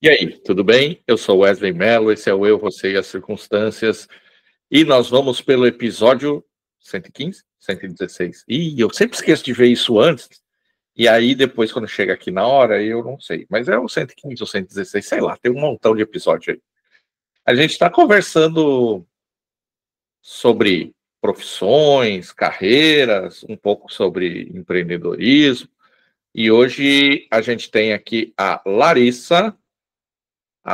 E aí, tudo bem? Eu sou Wesley Mello, esse é o Eu, Você e as Circunstâncias, e nós vamos pelo episódio 115, 116. E eu sempre esqueço de ver isso antes, e aí depois, quando chega aqui na hora, eu não sei, mas é o 115 ou 116, sei lá, tem um montão de episódio aí. A gente está conversando sobre profissões, carreiras, um pouco sobre empreendedorismo, e hoje a gente tem aqui a Larissa. A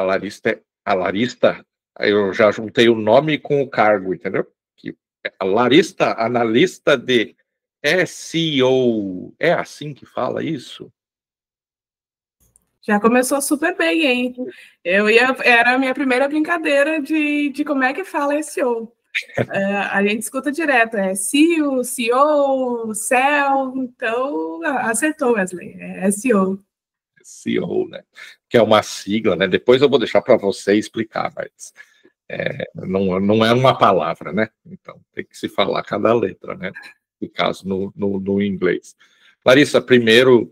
Larissa, eu já juntei o nome com o cargo, entendeu? Que a Larissa, analista de SEO. É assim que fala isso? Já começou super bem, hein? Era a minha primeira brincadeira de como é que fala SEO. A gente escuta direto, é SEO, CEO, SEO, então acertou, Wesley, é SEO. SEO, né? Que é uma sigla, né? Depois eu vou deixar para você explicar, mas não é uma palavra, né? Então tem que se falar cada letra, né? No caso, no inglês. Larissa, primeiro,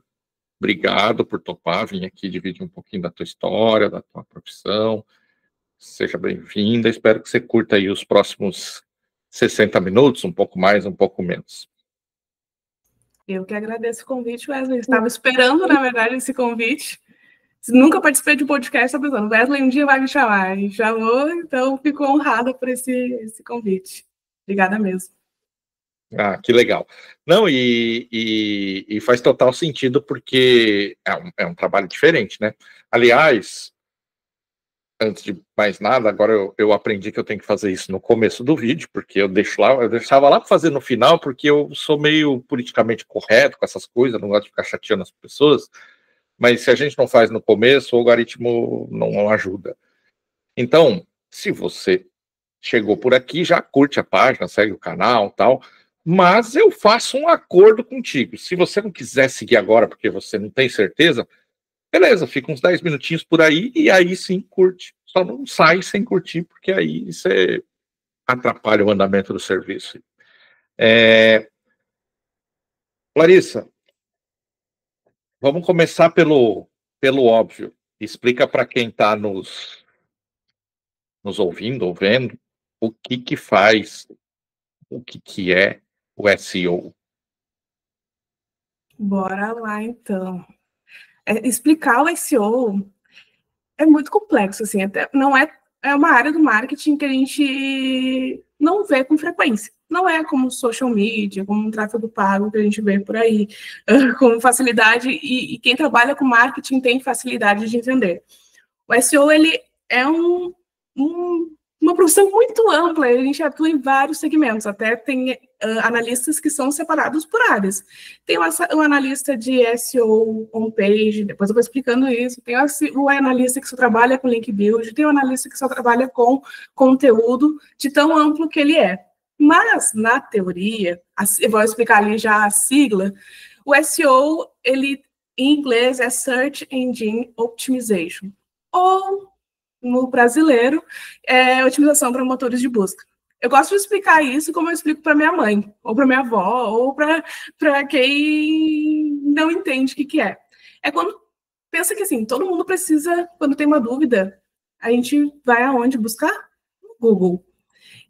obrigado por topar, vir aqui dividir um pouquinho da tua história, da tua profissão. Seja bem-vinda. Espero que você curta aí os próximos 60 minutos, um pouco mais, um pouco menos. Eu que agradeço o convite, Wesley. Estava esperando, na verdade, esse convite. Nunca participei de um podcast, estava pensando, Wesley um dia vai me chamar. E chamou, então fico honrada por esse convite. Obrigada mesmo. Ah, que legal. Não, e faz total sentido porque é um trabalho diferente, né? Aliás, antes de mais nada, agora eu aprendi que eu tenho que fazer isso no começo do vídeo, porque eu deixava lá para fazer no final, porque eu sou meio politicamente correto com essas coisas, não gosto de ficar chateando as pessoas, mas se a gente não faz no começo, o algoritmo não ajuda. Então, se você chegou por aqui, já curte a página, segue o canal, tal, mas eu faço um acordo contigo. Se você não quiser seguir agora porque você não tem certeza, beleza, fica uns 10 minutinhos por aí e aí sim curte. Só não sai sem curtir, porque aí você atrapalha o andamento do serviço. Larissa, vamos começar pelo óbvio. Explica para quem está nos ouvindo ou vendo o que faz, o que é o SEO. Bora lá, então. Explicar o SEO é muito complexo, assim, até não é uma área do marketing que a gente não vê com frequência. Não é como social media, como um tráfego pago que a gente vê por aí, com facilidade, e quem trabalha com marketing tem facilidade de entender. O SEO, ele é uma profissão muito ampla, a gente atua em vários segmentos, até tem analistas que são separados por áreas. Tem o analista de SEO homepage, depois eu vou explicando isso, tem o analista que só trabalha com link build, tem o analista que só trabalha com conteúdo, de tão amplo que ele é. Mas, na teoria, eu vou explicar ali já a sigla, o SEO, ele, em inglês, é Search Engine Optimization, ou no brasileiro, otimização para motores de busca. Eu gosto de explicar isso como eu explico para minha mãe, ou para minha avó, ou para quem não entende o que é. É quando pensa que assim, todo mundo precisa, quando tem uma dúvida, a gente vai aonde buscar? No Google.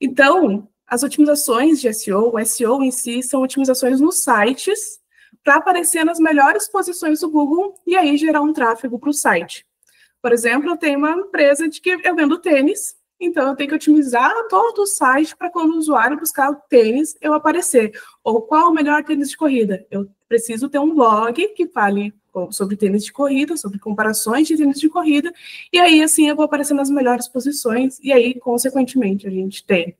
Então, as otimizações de SEO, o SEO em si, são otimizações nos sites para aparecer nas melhores posições do Google e aí gerar um tráfego para o site. Por exemplo, eu tenho uma empresa de que eu vendo tênis, então eu tenho que otimizar todo o site para quando o usuário buscar o tênis, eu aparecer. Ou qual o melhor tênis de corrida? Eu preciso ter um blog que fale sobre tênis de corrida, sobre comparações de tênis de corrida, e aí, assim, eu vou aparecer nas melhores posições, e aí, consequentemente, a gente tem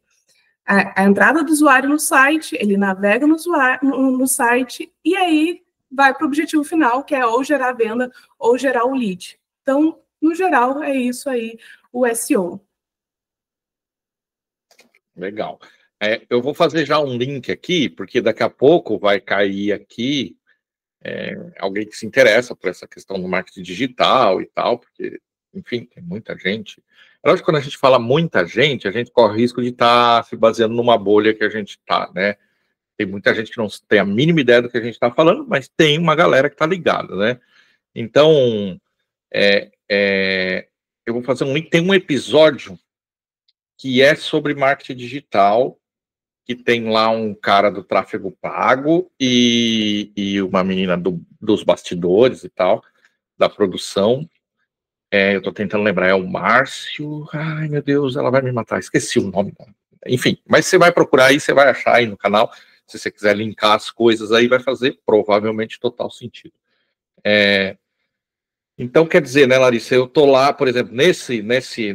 a entrada do usuário no site, ele navega no site, e aí vai para o objetivo final, que é ou gerar venda ou gerar o lead. Então, no geral, é isso aí, o SEO. Legal. Eu vou fazer já um link aqui, porque daqui a pouco vai cair aqui alguém que se interessa por essa questão do marketing digital e tal, porque, enfim, tem muita gente. É lógico que quando a gente fala muita gente, a gente corre o risco de estar se baseando numa bolha que a gente está, né? Tem muita gente que não tem a mínima ideia do que a gente está falando, mas tem uma galera que está ligada, né? Então, eu vou fazer um link, tem um episódio que é sobre marketing digital, que tem lá um cara do tráfego pago e uma menina dos bastidores e tal, da produção. Eu estou tentando lembrar, é o Márcio. Ai, meu Deus, ela vai me matar, esqueci o nome. Enfim, mas você vai procurar aí, você vai achar aí no canal. Se você quiser linkar as coisas aí, vai fazer provavelmente total sentido. Então, quer dizer, né, Larissa, eu tô lá, por exemplo,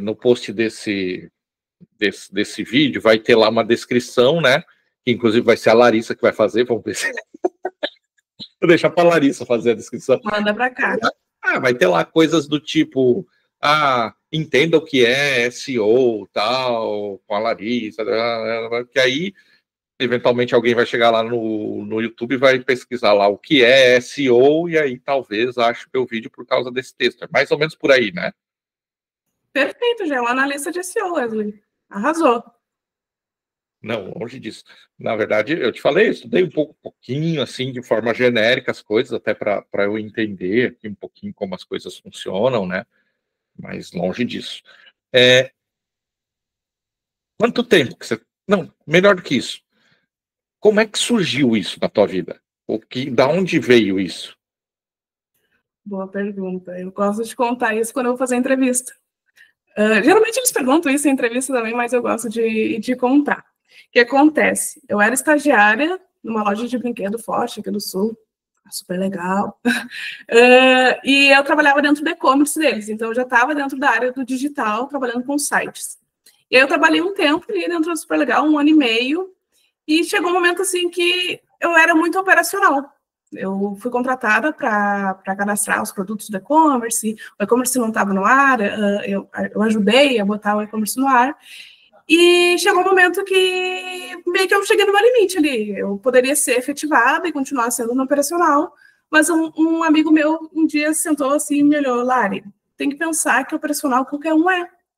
no post desse vídeo, vai ter lá uma descrição, né, que inclusive vai ser a Larissa que vai fazer, vamos ver se... Vou deixar para a Larissa fazer a descrição. Manda para cá. Vai ter lá coisas do tipo, entenda o que é SEO, tal, com a Larissa, que aí eventualmente alguém vai chegar lá no YouTube e vai pesquisar lá o que é SEO, e aí talvez ache meu vídeo por causa desse texto. É mais ou menos por aí, né? Perfeito, já é um analista de SEO, Wesley. Arrasou. Não, longe disso. Na verdade, eu te falei, eu estudei um pouquinho, assim, de forma genérica as coisas, até para eu entender aqui um pouquinho como as coisas funcionam, né? Mas longe disso. Quanto tempo que você... Não, melhor do que isso. Como é que surgiu isso na tua vida? Da onde veio isso? Boa pergunta. Eu gosto de contar isso quando eu vou fazer entrevista. Geralmente eles perguntam isso em entrevista também, mas eu gosto de contar. O que acontece? Eu era estagiária numa loja de brinquedo forte aqui do Sul, super legal, e eu trabalhava dentro do e-commerce deles, então eu já estava dentro da área do digital, trabalhando com sites. E aí eu trabalhei um tempo ali dentro do super legal, 1 ano e meio, e chegou um momento assim que eu era muito operacional. Eu fui contratada para cadastrar os produtos do e-commerce, o e-commerce não estava no ar, eu ajudei a botar o e-commerce no ar, e chegou um momento que meio que eu cheguei no meu limite ali. Eu poderia ser efetivada e continuar sendo no operacional, mas um amigo meu um dia sentou assim e me olhou, Lari, tem que pensar que operacional qualquer um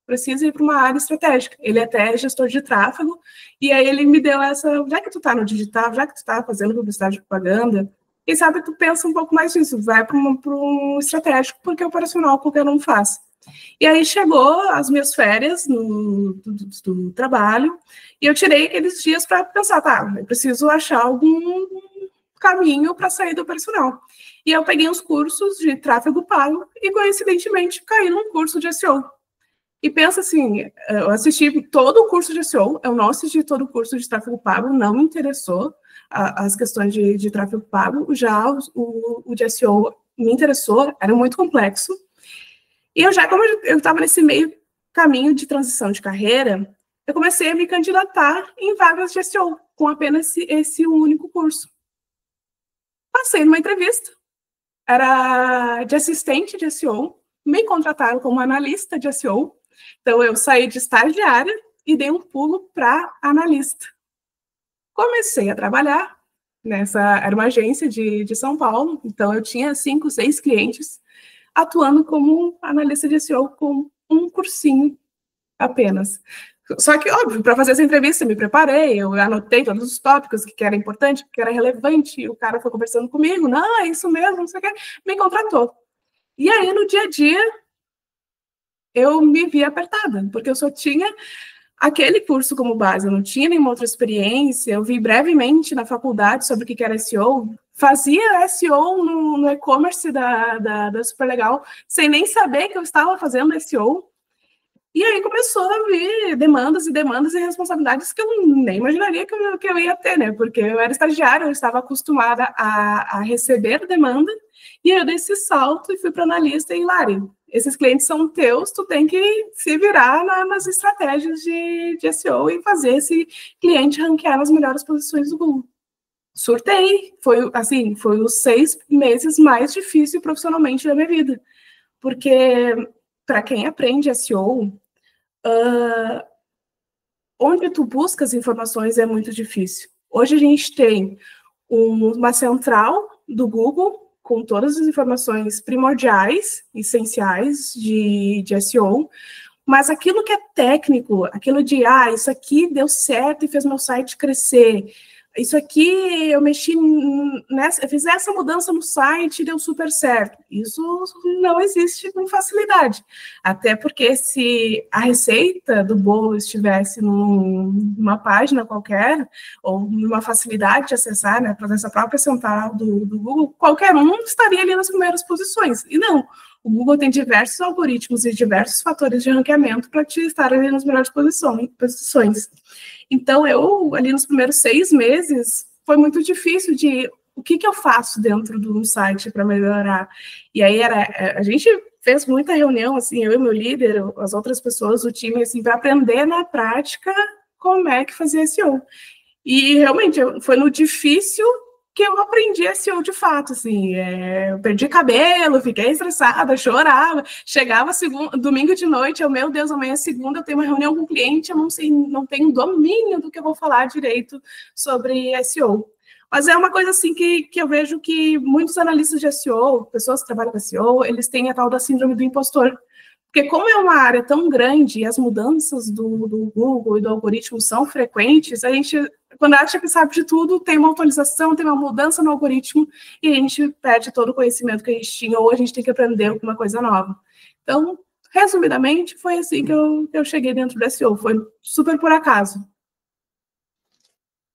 precisa ir para uma área estratégica. Ele até é gestor de tráfego, e aí ele me deu essa, já que tu está no digital, já que tu está fazendo publicidade e propaganda, quem sabe tu pensa um pouco mais nisso, vai para um estratégico, porque operacional qualquer um faz. E aí chegou as minhas férias do trabalho, e eu tirei aqueles dias para pensar, eu preciso achar algum caminho para sair do operacional. E eu peguei uns cursos de tráfego pago e, coincidentemente, caí num curso de SEO. E pensa assim, eu assisti todo o curso de SEO, eu não assisti todo o curso de tráfego pago, não me interessou as questões de tráfego pago, já o de SEO me interessou, era muito complexo. E como eu estava nesse meio caminho de transição de carreira, eu comecei a me candidatar em vagas de SEO, com apenas esse único curso. Passei numa entrevista, era de assistente de SEO, me contrataram como analista de SEO, então eu saí de estagiária e dei um pulo para analista. Comecei a trabalhar era uma agência de São Paulo, então eu tinha 5, 6 clientes, atuando como analista de SEO com um cursinho apenas. Só que, óbvio, para fazer essa entrevista, eu me preparei, eu anotei todos os tópicos que era importante, que era relevante, e o cara foi conversando comigo, não, é isso mesmo, não sei o que, me contratou. E aí, no dia a dia, eu me vi apertada, porque eu só tinha aquele curso como base, eu não tinha nenhuma outra experiência, eu vi brevemente na faculdade sobre o que era SEO, fazia SEO no e-commerce da Super Legal, sem nem saber que eu estava fazendo SEO, e aí começou a vir demandas e responsabilidades que eu nem imaginaria que eu ia ter, né, porque eu era estagiária, eu estava acostumada a receber demanda, e eu dei esse salto e fui para analista e, Lari, esses clientes são teus, tu tem que se virar nas estratégias de SEO e fazer esse cliente ranquear nas melhores posições do Google. Surtei, foi os 6 meses mais difíceis profissionalmente da minha vida, porque para quem aprende SEO, onde tu busca as informações é muito difícil. Hoje a gente tem uma central do Google com todas as informações primordiais, essenciais de SEO, mas aquilo que é técnico, aquilo de, isso aqui deu certo e fez meu site crescer, isso aqui eu mexi nessa, eu fiz essa mudança no site e deu super certo. Isso não existe com facilidade. Até porque se a receita do bolo estivesse numa página qualquer, ou numa facilidade de acessar, né, para essa própria central do Google, qualquer um estaria ali nas primeiras posições. E não, o Google tem diversos algoritmos e diversos fatores de ranqueamento para te estar ali nas melhores posições. Então, eu, ali nos primeiros 6 meses, foi muito difícil de o que eu faço dentro de um site para melhorar. E aí, a gente fez muita reunião, assim, eu e meu líder, as outras pessoas do time, assim, para aprender na prática como é que fazia SEO. E, realmente, foi no difícil que eu aprendi SEO de fato, assim, eu perdi cabelo, fiquei estressada, chorava, chegava domingo de noite, meu Deus, amanhã é segunda, eu tenho uma reunião com o cliente, eu não sei, não tenho domínio do que eu vou falar direito sobre SEO. Mas é uma coisa, assim, que eu vejo que muitos analistas de SEO, pessoas que trabalham com SEO, eles têm a tal da síndrome do impostor. Porque como é uma área tão grande e as mudanças do Google e do algoritmo são frequentes, a gente, quando acha que sabe de tudo, tem uma atualização, tem uma mudança no algoritmo e a gente perde todo o conhecimento que a gente tinha ou a gente tem que aprender alguma coisa nova. Então, resumidamente, foi assim que eu cheguei dentro do SEO. Foi super por acaso.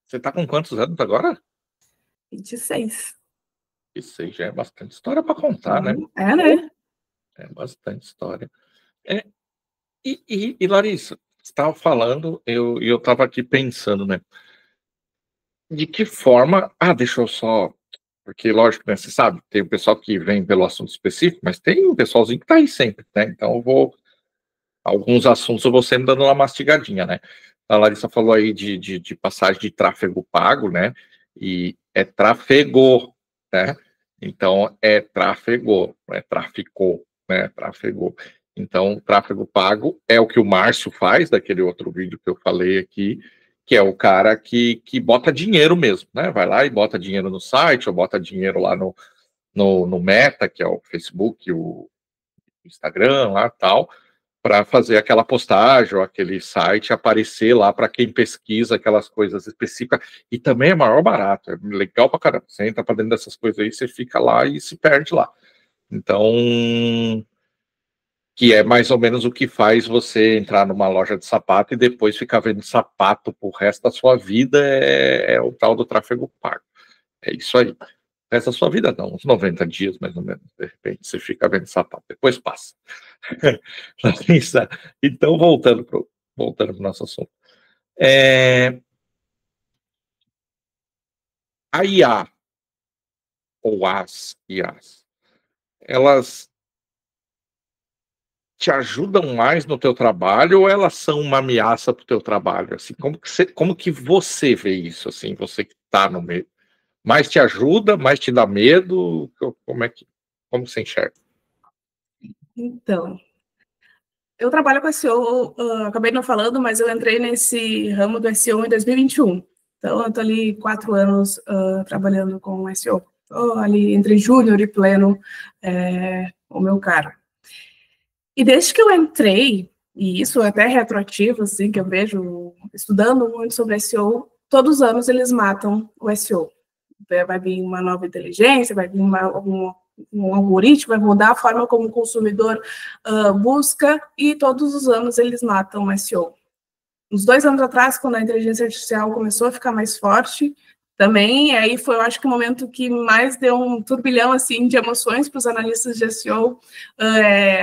Você está com quantos anos agora? 26. 26 já é bastante história para contar, né? É, né? É bastante história. E Larissa, você estava falando, eu estava aqui pensando, né? De que forma... deixa eu só... Porque, lógico, né, você sabe, tem o pessoal que vem pelo assunto específico, mas tem um pessoalzinho que está aí sempre, né? Então, alguns assuntos eu vou sempre dando uma mastigadinha, né? A Larissa falou aí de passagem de tráfego pago, né? E é tráfego, né? Então, é tráfego, não é tráfico, né? Tráfego. Então, tráfego pago é o que o Márcio faz, daquele outro vídeo que eu falei aqui, que é o cara que bota dinheiro mesmo, né? Vai lá e bota dinheiro no site, ou bota dinheiro lá no Meta, que é o Facebook, o Instagram, lá tal, para fazer aquela postagem ou aquele site aparecer lá para quem pesquisa aquelas coisas específicas. E também é maior barato, é legal para caramba. Você entra para dentro dessas coisas aí, você fica lá e se perde lá. Então, que é mais ou menos o que faz você entrar numa loja de sapato e depois ficar vendo sapato pro resto da sua vida, é o tal do tráfego pago. É isso aí. O resto da sua vida não, uns 90 dias mais ou menos, de repente você fica vendo sapato, depois passa. Então, voltando pro nosso assunto. A IA, ou as IAs, elas te ajudam mais no teu trabalho ou elas são uma ameaça para o teu trabalho? Assim, como que você vê isso? Assim, você que está no meio, mais te ajuda, mais te dá medo? Como você enxerga? Então, eu trabalho com SEO, acabei não falando, mas eu entrei nesse ramo do SEO em 2021. Então, eu estou ali 4 anos trabalhando com SEO. Estou ali entre júnior e pleno, o meu cara. E desde que eu entrei, e isso é até retroativo, assim, que eu vejo estudando muito sobre SEO, todos os anos eles matam o SEO. Vai vir uma nova inteligência, vai vir um algoritmo, vai mudar a forma como o consumidor busca, e todos os anos eles matam o SEO. Uns 2 anos atrás, quando a inteligência artificial começou a ficar mais forte, também, aí foi, eu acho que o momento que mais deu um turbilhão, assim, de emoções para os analistas de SEO.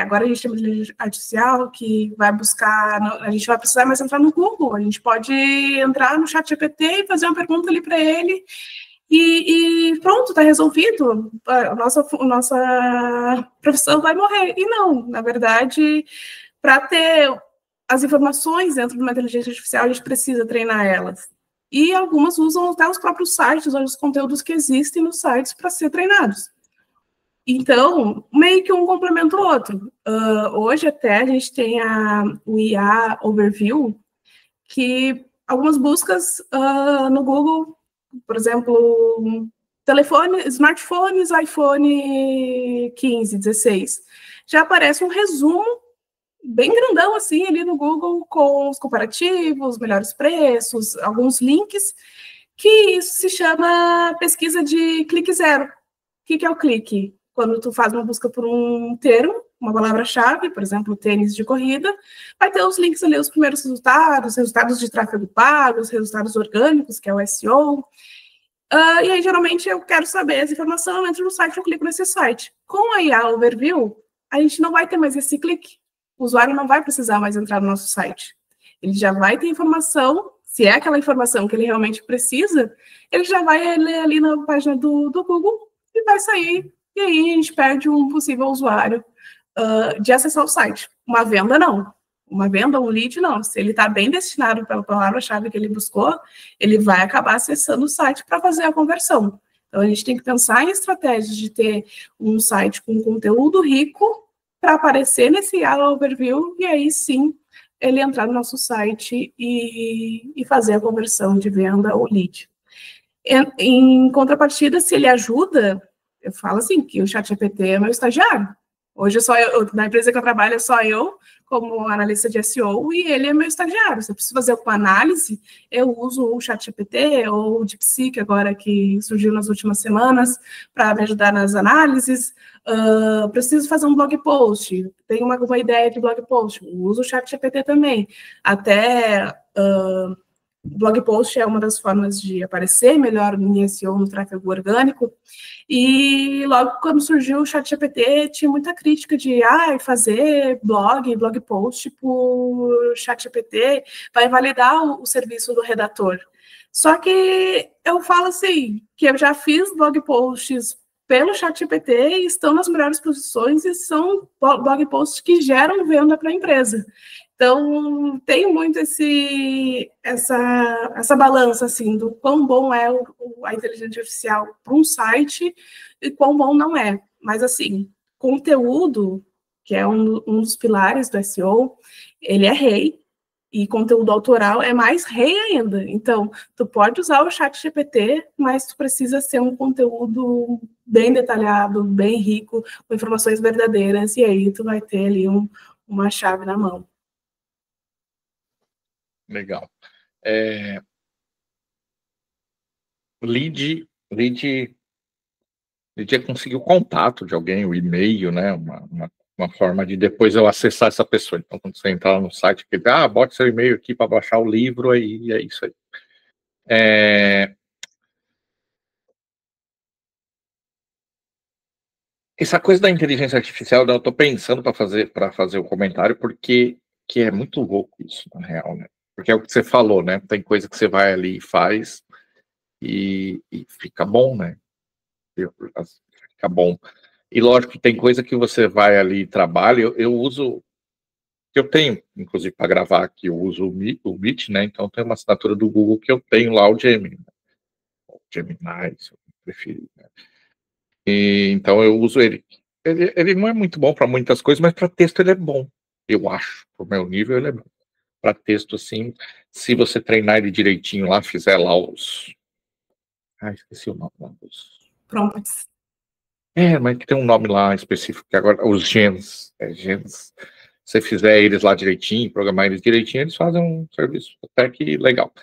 Agora a gente tem uma inteligência artificial que vai buscar, a gente vai precisar mais entrar no Google, a gente pode entrar no ChatGPT e fazer uma pergunta ali para ele, e pronto, está resolvido, a nossa profissão vai morrer. E não, na verdade, para ter as informações dentro de uma inteligência artificial, a gente precisa treinar elas. E algumas usam até os próprios sites, os conteúdos que existem nos sites para ser treinados. Então, meio que um complementa o outro. Hoje até a gente tem o IA Overview, que algumas buscas no Google, por exemplo, smartphones, iPhone 15, 16, já aparece um resumo bem grandão, assim, ali no Google, com os comparativos, melhores preços, alguns links, que isso se chama pesquisa de clique zero. O que é o clique? Quando tu faz uma busca por um termo, uma palavra-chave, por exemplo, tênis de corrida, vai ter os links ali, os primeiros resultados de tráfego pago, os resultados orgânicos, que é o SEO. E aí, geralmente, eu quero saber essa informação, eu entro no site, eu clico nesse site. Com a IA Overview, a gente não vai ter mais esse clique. O usuário não vai precisar mais entrar no nosso site. Ele já vai ter informação, se é aquela informação que ele realmente precisa, ele já vai ler ali na página do Google e vai sair. E aí a gente perde um possível usuário de acessar o site. Uma venda, não. Uma venda, um lead, não. Se ele está bem destinado pela palavra-chave que ele buscou, ele vai acabar acessando o site para fazer a conversão. Então, a gente tem que pensar em estratégias de ter um site com conteúdo rico para aparecer nesse IA Overview e aí sim ele entrar no nosso site e fazer a conversão de venda ou lead. Em contrapartida, se ele ajuda, eu falo assim, que o ChatGPT é meu estagiário. Hoje é só na empresa que eu trabalho, é só eu, como analista de SEO, e ele é meu estagiário. Se eu preciso fazer alguma análise, eu uso o ChatGPT ou o DeepSeek, agora que surgiu nas últimas semanas, para me ajudar nas análises. Preciso fazer um blog post, tenho uma ideia de blog post, uso o ChatGPT também. Até blog post é uma das formas de aparecer melhor em SEO no tráfego orgânico. E logo quando surgiu o ChatGPT, tinha muita crítica de fazer blog post por ChatGPT vai invalidar o serviço do redator. Só que eu falo assim, que eu já fiz blog posts pelo ChatGPT e estão nas melhores posições e são blog posts que geram venda para a empresa. Então, tem muito essa balança, assim, do quão bom é a inteligência artificial para um site e quão bom não é. Mas, assim, conteúdo, que é um dos pilares do SEO, ele é rei, e conteúdo autoral é mais rei ainda. Então, tu pode usar o ChatGPT, mas tu precisa ser um conteúdo bem detalhado, bem rico, com informações verdadeiras, e aí tu vai ter ali uma chave na mão. Legal. Lead é conseguir o contato de alguém, o e-mail, né? Uma forma de depois eu acessar essa pessoa. Então, quando você entrar no site, bote seu e-mail aqui para baixar o livro, aí é isso aí. Essa coisa da inteligência artificial, eu estou pensando para fazer o comentário, porque que é muito louco isso, na real, né? Porque é o que você falou, né? Tem coisa que você vai ali e faz e fica bom, né? Fica bom. E lógico que tem coisa que você vai ali e trabalha, eu uso, eu tenho, inclusive, para gravar aqui, eu uso o Meet, né? Então tem uma assinatura do Google que eu tenho lá, o Gemini. O Gemini, se eu preferir, né? Então eu uso ele. Ele não é muito bom para muitas coisas, mas para texto ele é bom, eu acho. Para o meu nível ele é bom. Para texto, assim, se você treinar ele direitinho lá, fizer lá os... esqueci o nome lá dos... Prompts. Mas que tem um nome lá específico, que agora, os gens. Gens. Se você fizer eles lá direitinho, programar eles direitinho, eles fazem um serviço até que legal.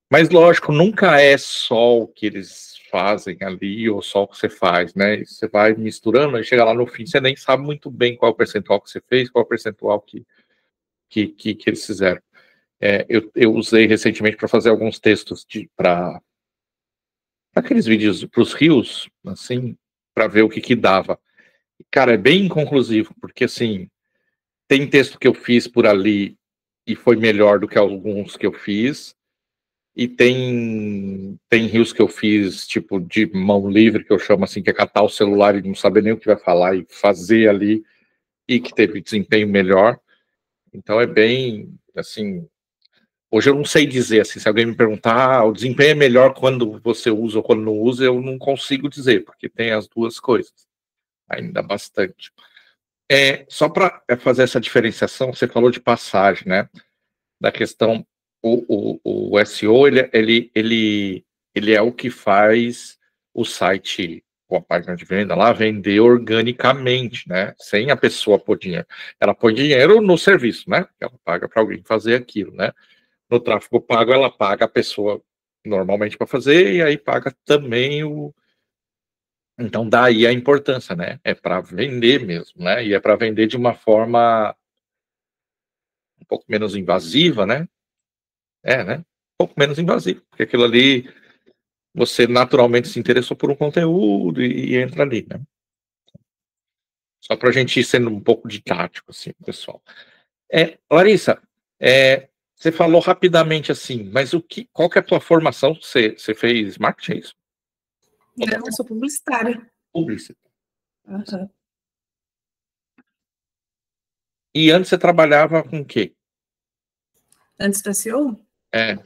Mas, lógico, nunca é só o que eles fazem ali ou só o que você faz, né? Você vai misturando e chega lá no fim, você nem sabe muito bem qual é o percentual que você fez, qual é o percentual que eles fizeram. Eu usei recentemente para fazer alguns textos para aqueles vídeos para os rios, assim, para ver o que dava. Cara, é bem inconclusivo, porque, assim, tem texto que eu fiz por ali e foi melhor do que alguns que eu fiz, e tem rios que eu fiz, tipo, de mão livre, que eu chamo assim, que é catar o celular e não saber nem o que vai falar e fazer ali, e que teve desempenho melhor. Então é bem, assim, hoje eu não sei dizer, assim, se alguém me perguntar, o desempenho é melhor quando você usa ou quando não usa, eu não consigo dizer, porque tem as duas coisas, ainda bastante. Só para fazer essa diferenciação, você falou de passagem, né, da questão, o SEO, ele é o que faz o site, ou a página de venda lá, vender organicamente, né, sem a pessoa pôr dinheiro. Ela põe dinheiro no serviço, né, ela paga para alguém fazer aquilo, né. No tráfego pago, ela paga a pessoa normalmente para fazer, e aí paga também o... Então, daí a importância, né? É para vender mesmo, né? E é para vender de uma forma um pouco menos invasiva, né? Né? Um pouco menos invasiva, porque aquilo ali, você naturalmente se interessou por um conteúdo e entra ali, né? Só para a gente ir sendo um pouco didático, assim, pessoal. Larissa, você falou rapidamente assim, mas qual que é a tua formação? Você fez marketing, é isso? Não, eu sou publicitária. Publicidade. Uhum. E antes você trabalhava com o quê? Antes da SEO? É.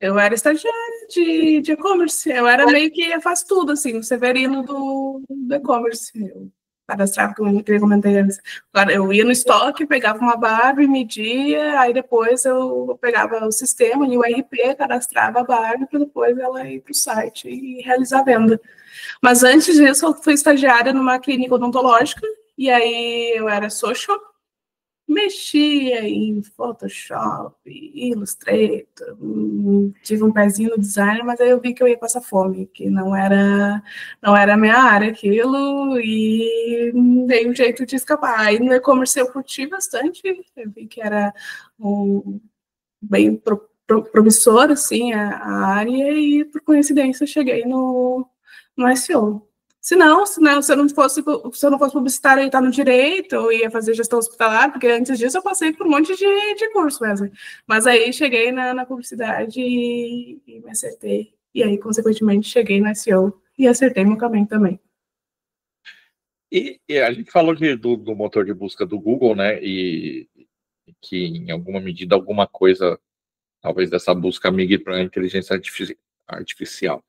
Eu era estagiária de e-commerce. Eu era meio que faz tudo, assim, o Severino do e-commerce. Eu cadastrava, como eu comentei antes. Agora, eu ia no estoque, pegava uma Barbie, media, aí depois eu pegava o sistema e o RP, cadastrava a Barbie para depois ela ir para o site e realizar a venda. Mas antes disso, eu fui estagiária numa clínica odontológica, e aí eu era social, mexia em Photoshop, Illustrator, tive um pezinho no design, mas aí eu vi que eu ia passar fome, que não era a minha área aquilo, e dei um jeito de escapar. Aí no e-commerce eu curti bastante, eu vi que era bem promissor, assim, a área, e por coincidência eu cheguei no SEO. Se eu não fosse publicitária e estar no direito, eu ia fazer gestão hospitalar, porque antes disso eu passei por um monte de curso mesmo. Mas aí cheguei na publicidade e me acertei. E aí, consequentemente, cheguei no SEO e acertei meu caminho também. E a gente falou do motor de busca do Google, né? E que, em alguma medida, alguma coisa, talvez dessa busca migre para a inteligência artificial.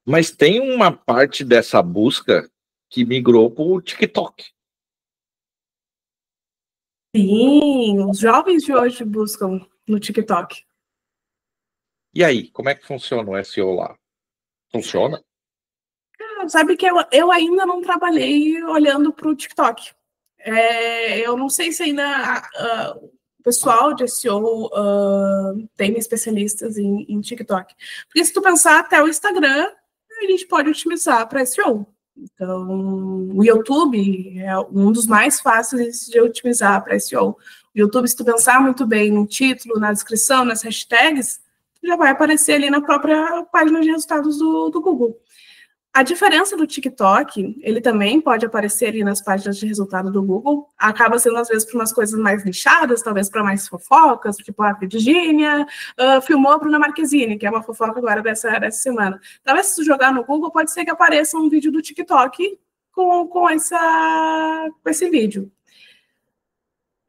Mas tem uma parte dessa busca que migrou para o TikTok. Sim, os jovens de hoje buscam no TikTok. E aí, como é que funciona o SEO lá? Funciona? Sabe que eu ainda não trabalhei olhando para o TikTok. Eu não sei se ainda o pessoal de SEO tem especialistas em TikTok. Porque se tu pensar até o Instagram, a gente pode otimizar para SEO. Então, o YouTube é um dos mais fáceis de otimizar para SEO. O YouTube, se tu pensar muito bem no título, na descrição, nas hashtags, já vai aparecer ali na própria página de resultados do Google. A diferença do TikTok, ele também pode aparecer ali nas páginas de resultado do Google, acaba sendo às vezes para umas coisas mais nichadas, talvez para mais fofocas, tipo a Virgínia filmou a Bruna Marquezine, que é uma fofoca agora dessa semana. Talvez se tu jogar no Google, pode ser que apareça um vídeo do TikTok com esse vídeo.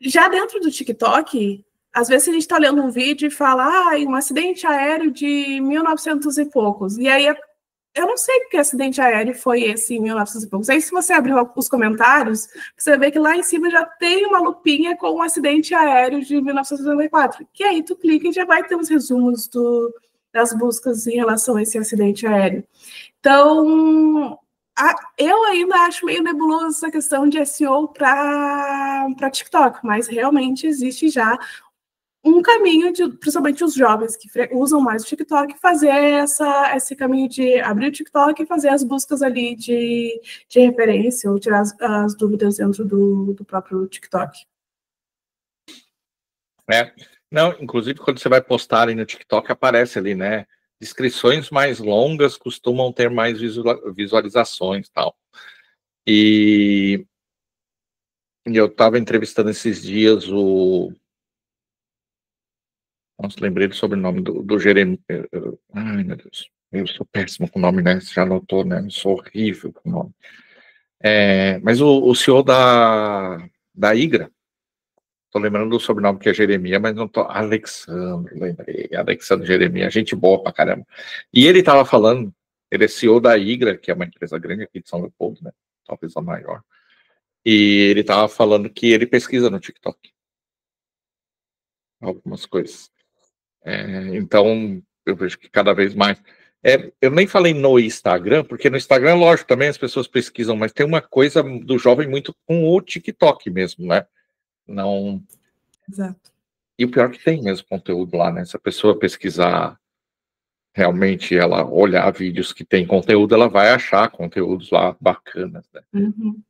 Já dentro do TikTok, às vezes a gente está lendo um vídeo e fala, um acidente aéreo de 1900 e poucos, e aí eu não sei que acidente aéreo foi esse em 1900 e poucos. Aí, se você abrir os comentários, você vê que lá em cima já tem uma lupinha com um acidente aéreo de 1994. Que aí tu clica e já vai ter os resumos das buscas em relação a esse acidente aéreo. Então, eu ainda acho meio nebuloso essa questão de SEO para TikTok, mas realmente existe já um caminho, principalmente os jovens que usam mais o TikTok, fazer esse caminho de abrir o TikTok e fazer as buscas ali de referência, ou tirar as dúvidas dentro do próprio TikTok. Não, inclusive, quando você vai postar ali no TikTok, aparece ali, né? Descrições mais longas costumam ter mais visualizações e tal. E eu estava entrevistando esses dias Nossa, lembrei do sobrenome do Jeremias. Ai, meu Deus. Eu sou péssimo com o nome, né? Você já notou, né? Eu sou horrível com o nome. Mas o CEO da Igra, tô lembrando do sobrenome que é Jeremias, mas não tô... Alexandre, lembrei. Alexandre Jeremias, gente boa pra caramba. E ele tava falando, ele é CEO da Igra, que é uma empresa grande aqui de São Leopoldo, né? Talvez a maior. E ele tava falando que ele pesquisa no TikTok. Algumas coisas. Então, eu vejo que cada vez mais... eu nem falei no Instagram, porque no Instagram, lógico, também as pessoas pesquisam, mas tem uma coisa do jovem muito com o TikTok mesmo, né? Não... Exato. E o pior é que tem mesmo conteúdo lá, né? Se a pessoa pesquisar realmente ela olhar vídeos que tem conteúdo, ela vai achar conteúdos lá bacanas, né? Uhum.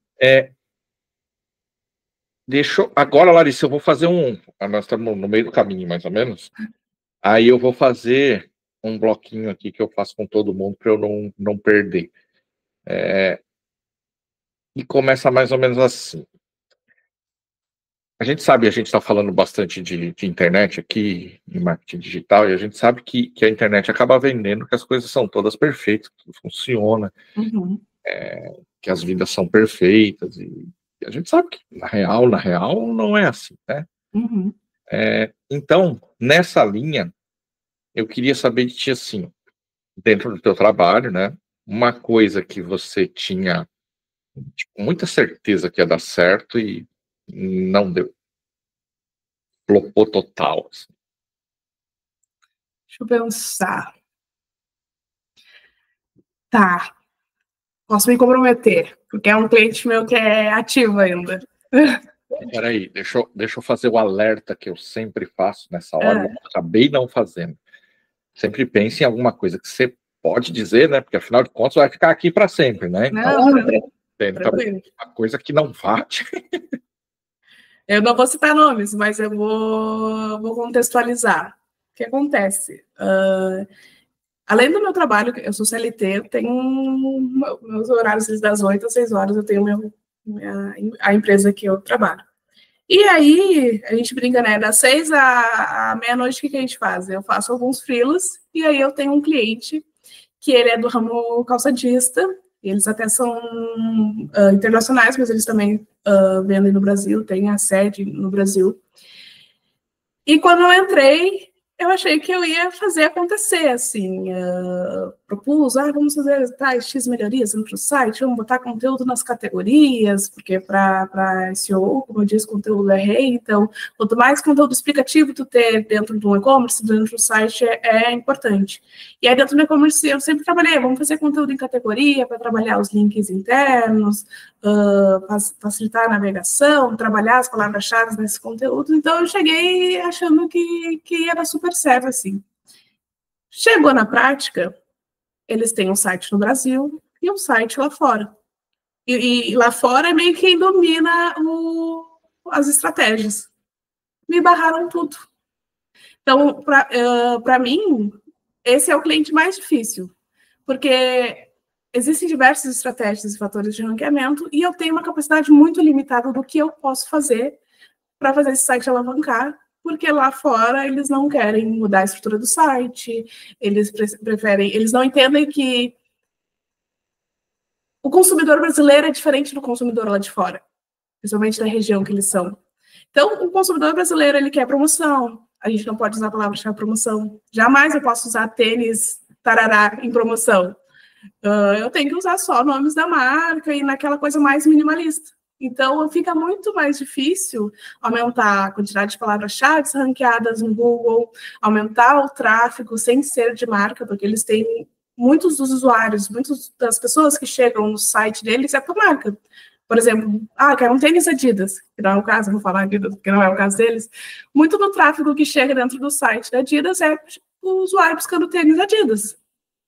Agora, Larissa, eu vou fazer nós estamos no meio do caminho, mais ou menos. Aí eu vou fazer um bloquinho aqui que eu faço com todo mundo para eu não perder. E começa mais ou menos assim. A gente sabe, a gente está falando bastante de internet aqui, em marketing digital, e a gente sabe que a internet acaba vendendo que as coisas são todas perfeitas, que tudo funciona, Uhum. que as vidas são perfeitas, e a gente sabe que, na real, não é assim, né? Uhum. Então, nessa linha, eu queria saber de ti, assim, dentro do teu trabalho, né? Uma coisa que você tinha tipo, muita certeza que ia dar certo e não deu. Flopou total. Assim. Deixa eu pensar. Tá, posso me comprometer, porque é um cliente meu que é ativo ainda. Peraí, deixa eu fazer o alerta que eu sempre faço nessa hora, eu acabei não fazendo. Sempre pense em alguma coisa que você pode dizer, né? Porque afinal de contas vai ficar aqui para sempre, né? Então, tenta uma coisa que não vate. Eu não vou citar nomes, mas eu vou contextualizar. O que acontece? Além do meu trabalho, eu sou CLT, eu tenho meus horários das 8 às 6 horas, eu tenho a empresa que eu trabalho. E aí, a gente brinca, né? Das 6 à meia-noite, o que a gente faz? Eu faço alguns freelas, e aí eu tenho um cliente que ele é do ramo calçadista, eles até são internacionais, mas eles também vendem no Brasil, têm a sede no Brasil. E quando eu entrei, eu achei que eu ia fazer acontecer, assim, propus, vamos fazer tais X melhorias no site, vamos botar conteúdo nas categorias, porque para SEO, como eu disse, conteúdo é rei, então, quanto mais conteúdo explicativo tu ter dentro do e-commerce, dentro do site, é importante. E aí, dentro do e-commerce, eu sempre trabalhei, vamos fazer conteúdo em categoria, para trabalhar os links internos, facilitar a navegação, trabalhar as palavras-chave nesse conteúdo. Então, eu cheguei achando que ia dar super certo, assim. Chegou na prática, eles têm um site no Brasil e um site lá fora. E lá fora é meio quem domina as estratégias. Me barraram tudo. Então, para mim, esse é o cliente mais difícil, porque existem diversas estratégias e fatores de ranqueamento e eu tenho uma capacidade muito limitada do que eu posso fazer para fazer esse site alavancar, porque lá fora eles não querem mudar a estrutura do site, eles preferem, eles não entendem que o consumidor brasileiro é diferente do consumidor lá de fora, principalmente da região que eles são. Então, o consumidor brasileiro, ele quer promoção, a gente não pode usar a palavra-chave promoção, jamais eu posso usar tênis tarará em promoção. Eu tenho que usar só nomes da marca e naquela coisa mais minimalista. Então, fica muito mais difícil aumentar a quantidade de palavras-chave ranqueadas no Google, aumentar o tráfego sem ser de marca, porque eles têm muitos dos usuários, muitas das pessoas que chegam no site deles é por marca. Por exemplo, quero um tênis Adidas, que não é o caso, vou falar Adidas, porque não é o caso deles. Muito do tráfego que chega dentro do site da Adidas é o usuário buscando tênis Adidas.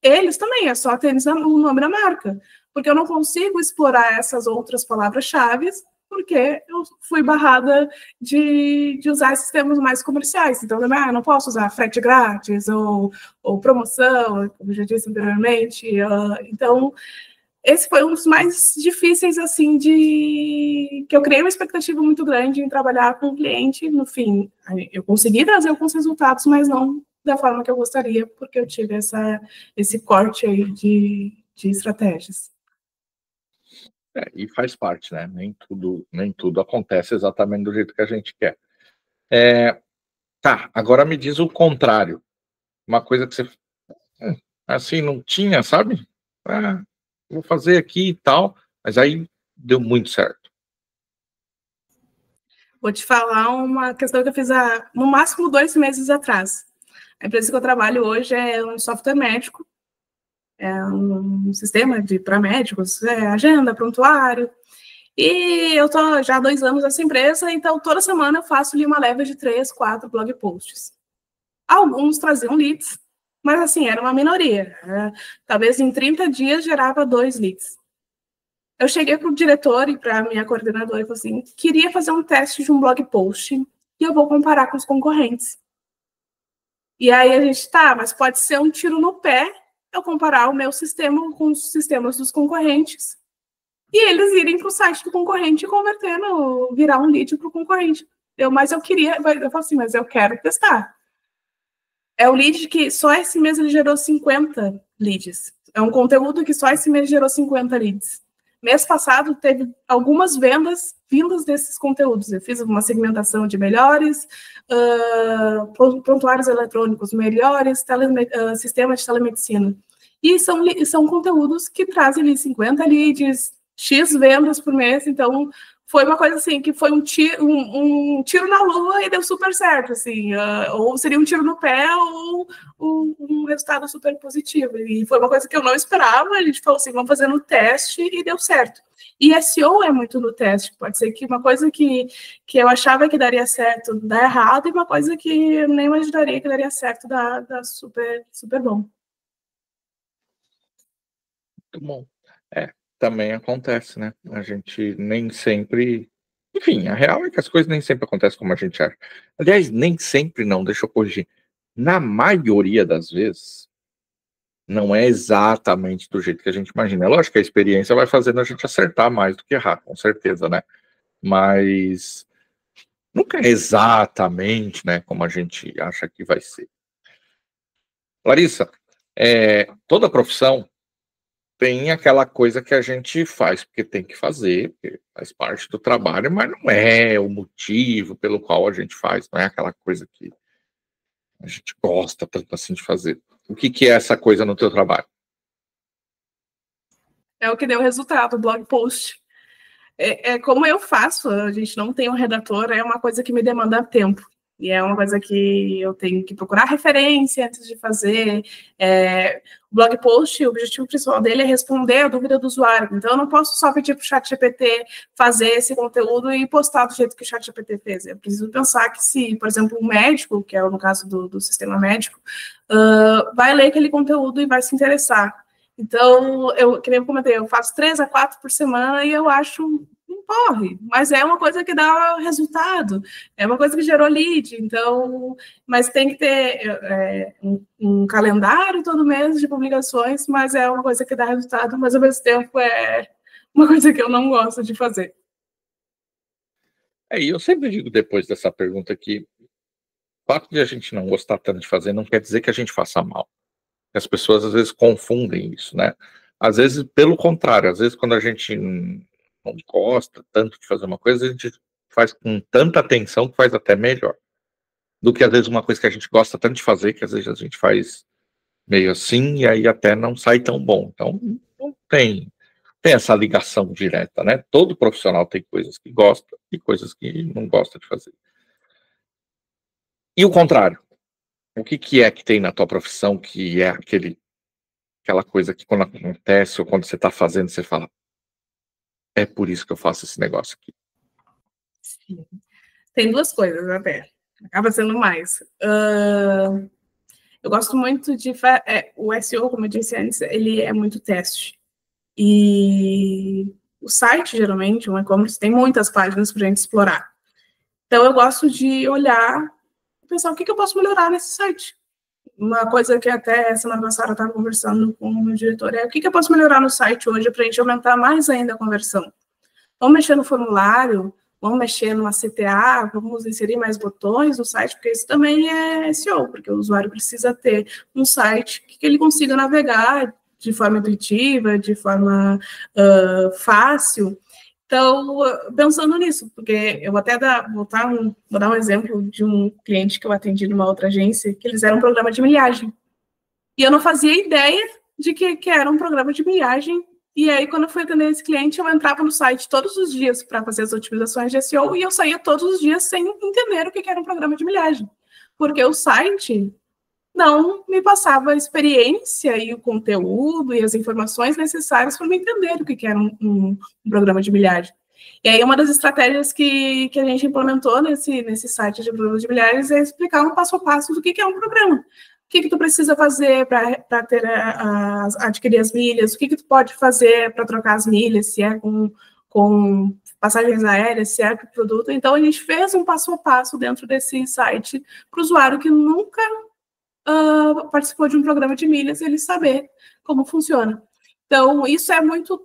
Eles também, é só tênis o nome da marca, porque eu não consigo explorar essas outras palavras-chave, porque eu fui barrada de usar esses termos mais comerciais. Então, não posso usar frete grátis ou promoção, como eu já disse anteriormente. Então, esse foi um dos mais difíceis, assim, que eu criei uma expectativa muito grande em trabalhar com o cliente. No fim, eu consegui trazer alguns resultados, mas não da forma que eu gostaria, porque eu tive esse corte aí de estratégias. E faz parte, né? Nem tudo acontece exatamente do jeito que a gente quer. Tá, agora me diz o contrário. Uma coisa que você assim não tinha, sabe? Vou fazer aqui e tal, mas aí deu muito certo. Vou te falar uma questão que eu fiz há, no máximo, 2 meses atrás. A empresa que eu trabalho hoje é um software médico, é um sistema para médicos, agenda, prontuário. E eu estou já há 2 anos nessa empresa, então toda semana eu faço ali uma leva de 3, 4 blog posts. Alguns traziam leads, mas assim, era uma minoria. Talvez em 30 dias gerava 2 leads. Eu cheguei para o diretor e para a minha coordenadora e falei assim, queria fazer um teste de um blog post e eu vou comparar com os concorrentes. E aí a gente, mas pode ser um tiro no pé eu comparar o meu sistema com os sistemas dos concorrentes e eles irem para o site do concorrente e convertendo, virar um lead para o concorrente. Mas eu falei assim, mas eu quero testar. É o lead que só esse mês ele gerou 50 leads. É um conteúdo que só esse mês gerou 50 leads. Mês passado teve algumas vendas vindas desses conteúdos. Eu fiz uma segmentação de melhores, prontuários eletrônicos melhores, sistema de telemedicina. E são conteúdos que trazem 50 leads, X vendas por mês, então foi uma coisa assim, que foi um tiro na lua e deu super certo, assim, ou seria um tiro no pé ou um resultado super positivo. E foi uma coisa que eu não esperava, a gente falou assim, vamos fazer no teste e deu certo. E SEO é muito no teste, pode ser que uma coisa que eu achava que daria certo dá errado e uma coisa que eu nem imaginaria que daria certo dá super, super bom. Muito bom. Também acontece, né? A gente nem sempre... Enfim, a real é que as coisas nem sempre acontecem como a gente acha. Aliás, nem sempre não, deixa eu corrigir. Na maioria das vezes, não é exatamente do jeito que a gente imagina. É lógico que a experiência vai fazendo a gente acertar mais do que errar, com certeza, né? Mas nunca é exatamente, né, como a gente acha que vai ser. Larissa, toda profissão tem aquela coisa que a gente faz porque tem que fazer, porque faz parte do trabalho, mas não é o motivo pelo qual a gente faz, não é aquela coisa que a gente gosta tanto assim de fazer. O que é essa coisa no teu trabalho? É o que deu resultado, o blog post. Como eu faço, a gente não tem um redator, é uma coisa que me demanda tempo. E é uma coisa que eu tenho que procurar referência antes de fazer. O blog post, o objetivo principal dele é responder a dúvida do usuário. Então, eu não posso só pedir para o ChatGPT fazer esse conteúdo e postar do jeito que o ChatGPT fez. Eu preciso pensar que se, por exemplo, um médico, que é no caso do sistema médico, vai ler aquele conteúdo e vai se interessar. Então, que nem eu comentei, eu faço 3 a 4 por semana e eu acho um porre, mas é uma coisa que dá resultado, é uma coisa que gerou lead, então, mas tem que ter um calendário todo mês de publicações, mas é uma coisa que dá resultado, mas ao mesmo tempo é uma coisa que eu não gosto de fazer. E eu sempre digo depois dessa pergunta que o fato de a gente não gostar tanto de fazer não quer dizer que a gente faça mal. As pessoas às vezes confundem isso, né? Às vezes, pelo contrário, às vezes quando a gente não gosta tanto de fazer uma coisa, a gente faz com tanta atenção que faz até melhor. Do que às vezes uma coisa que a gente gosta tanto de fazer, que às vezes a gente faz meio assim, e aí até não sai tão bom. Então, não tem essa ligação direta, né? Todo profissional tem coisas que gosta e coisas que não gosta de fazer. E o contrário? O que é que tem na tua profissão que é aquela coisa que quando acontece ou quando você está fazendo, você fala, é por isso que eu faço esse negócio aqui? Sim. Tem 2 coisas até, acaba sendo mais. Eu gosto muito de... o SEO, como eu disse antes, ele é muito teste. E o site, geralmente, o e-commerce, tem muitas páginas para a gente explorar. Então, eu gosto de olhar e pensar o que eu posso melhorar nesse site. Uma coisa que até semana passada eu estava conversando com o meu diretor o que eu posso melhorar no site hoje para a gente aumentar mais ainda a conversão. Vamos mexer no formulário, vamos mexer numa CTA, vamos inserir mais botões no site, porque isso também é SEO, porque o usuário precisa ter um site que ele consiga navegar de forma intuitiva, de forma fácil. Então, pensando nisso, porque eu vou até vou dar um exemplo de um cliente que eu atendi numa outra agência, que eles eram um programa de milhagem. E eu não fazia ideia de que era um programa de milhagem. E aí, quando eu fui atender esse cliente, eu entrava no site todos os dias para fazer as otimizações de SEO e eu saía todos os dias sem entender o que era um programa de milhagem. Porque o site não me passava a experiência e o conteúdo e as informações necessárias para me entender o que era um programa de milhagem. E aí, uma das estratégias que a gente implementou nesse site de programas de milhares é explicar um passo a passo do que é um programa. que tu precisa fazer para adquirir as milhas, o que tu pode fazer para trocar as milhas, se é com passagens aéreas, se é com produto. Então, a gente fez um passo a passo dentro desse site para o usuário que nunca participou de um programa de milhas, ele saber como funciona. Então, isso é muito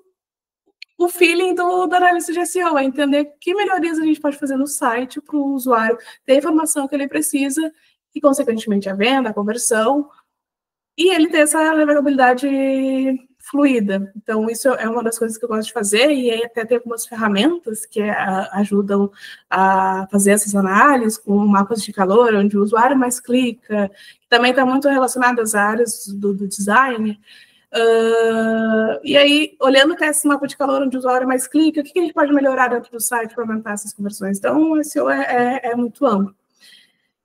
o feeling do analista de SEO, é entender que melhorias a gente pode fazer no site para o usuário ter a informação que ele precisa e, consequentemente, a venda, a conversão, e ele ter essa navegabilidade fluida. Então, isso é uma das coisas que eu gosto de fazer, e aí até tem algumas ferramentas que ajudam a fazer essas análises, com mapas de calor, onde o usuário mais clica, que também está muito relacionado às áreas do design. E aí, olhando até esse mapa de calor, onde o usuário mais clica, o que a gente pode melhorar dentro do site para aumentar essas conversões? Então, o SEO é muito amplo.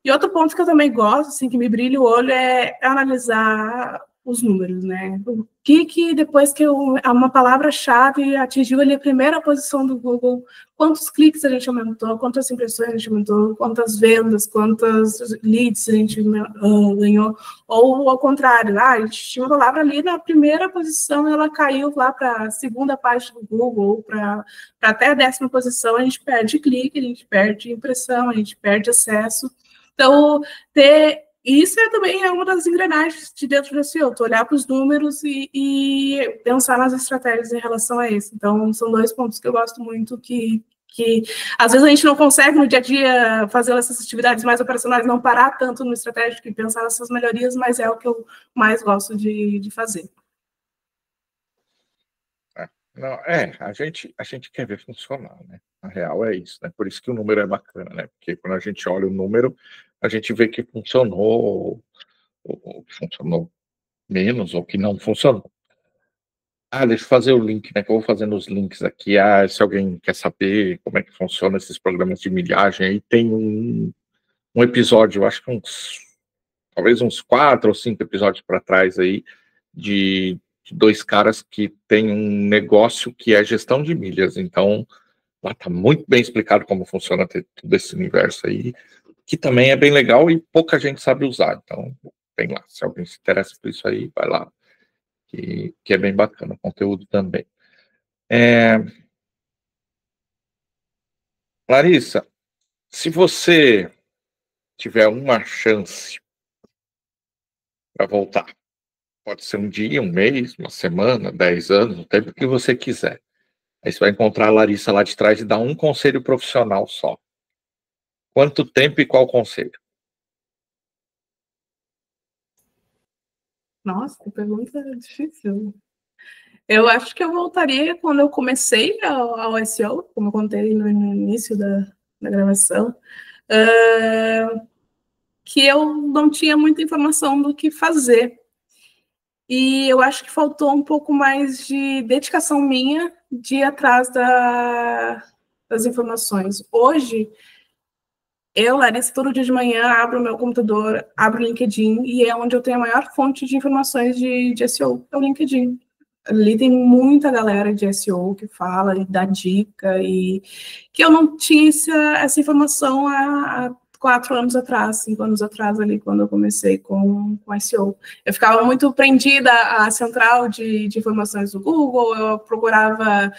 E outro ponto que eu também gosto, assim, que me brilha o olho, é analisar os números, né? O que depois que uma palavra-chave atingiu ali a primeira posição do Google, quantos cliques a gente aumentou, quantas impressões a gente aumentou, quantas vendas, quantas leads a gente ganhou, ou ao contrário, a gente tinha uma palavra ali na primeira posição, ela caiu lá para a segunda página do Google, ou para até a 10ª posição, a gente perde clique, a gente perde impressão, a gente perde acesso. Então, isso também é uma das engrenagens de dentro do SEO, tu olhar para os números e pensar nas estratégias em relação a isso. Então, são 2 pontos que eu gosto muito, que às vezes a gente não consegue no dia a dia fazer essas atividades mais operacionais, não parar tanto no estratégico e pensar nessas melhorias, mas é o que eu mais gosto de fazer. Não, a gente quer ver funcionar, né? Na real é isso, né? Por isso que o número é bacana, né? Porque quando a gente olha o número, a gente vê que funcionou, ou que funcionou menos, ou que não funcionou. Deixa eu fazer o link, né? Que eu vou fazendo os links aqui. Se alguém quer saber como é que funciona esses programas de milhagem, aí tem um episódio, eu acho que talvez uns 4 ou 5 episódios para trás aí, de 2 caras que têm um negócio que é gestão de milhas. Então, lá está muito bem explicado como funciona todo esse universo aí, que também é bem legal e pouca gente sabe usar. Então, tem lá. Se alguém se interessa por isso aí, vai lá, que é bem bacana o conteúdo também. Larissa, se você tiver uma chance para voltar, pode ser um dia, um mês, uma semana, 10 anos, o tempo que você quiser. Aí você vai encontrar a Larissa lá de trás e dar um conselho profissional só. Quanto tempo e qual conselho? Nossa, que pergunta difícil. Eu acho que eu voltaria quando eu comecei ao SEO, como eu contei no início da gravação, que eu não tinha muita informação do que fazer. E eu acho que faltou um pouco mais de dedicação minha de ir atrás das informações. Hoje, eu, Larissa, todo dia de manhã abro o meu computador, abro o LinkedIn, e é onde eu tenho a maior fonte de informações de SEO, é o LinkedIn. Ali tem muita galera de SEO que fala e dá dica, e que eu não tinha essa informação há 4 anos atrás, 5 anos atrás, ali, quando eu comecei com SEO. Eu ficava muito prendida à central de informações do Google, eu procurava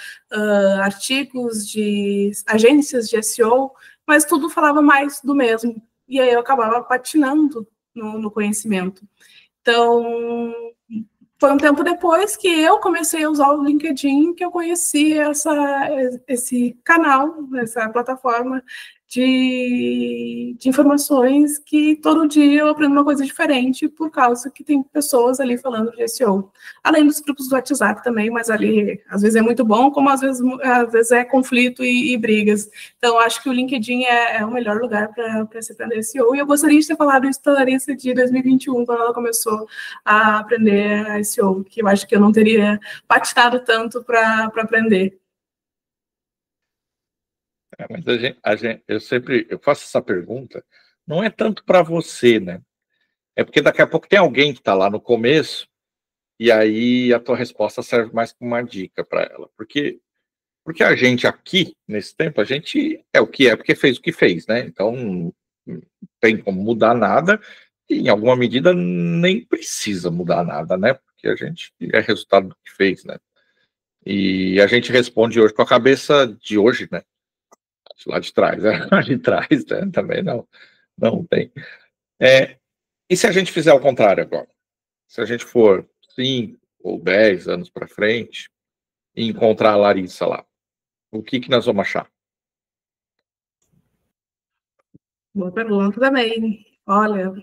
artigos de agências de SEO, mas tudo falava mais do mesmo, e aí eu acabava patinando no conhecimento. Então, foi um tempo depois que eu comecei a usar o LinkedIn que eu conheci esse canal, essa plataforma de informações, que todo dia eu aprendo uma coisa diferente, por causa que tem pessoas ali falando de SEO. Além dos grupos do WhatsApp também, mas ali às vezes é muito bom, como às vezes é conflito e brigas. Então, acho que o LinkedIn é o melhor lugar para se aprender SEO. E eu gostaria de ter falado isso para a Larissa de 2021, quando ela começou a aprender SEO, que eu acho que eu não teria patinado tanto para aprender. Mas eu faço essa pergunta, não é tanto para você, né? É porque daqui a pouco tem alguém que está lá no começo, e aí a tua resposta serve mais como uma dica para ela. Porque a gente aqui, nesse tempo, a gente é o que é, porque fez o que fez, né? Então, não tem como mudar nada, em alguma medida, nem precisa mudar nada, né? Porque a gente é resultado do que fez, né? E a gente responde hoje com a cabeça de hoje, né? Lá de trás, né? Lá de trás, né? Também não tem. E se a gente fizer ao contrário agora? Se a gente for 5 ou 10 anos para frente e encontrar a Larissa lá, o que nós vamos achar? Boa pergunta também. Olha,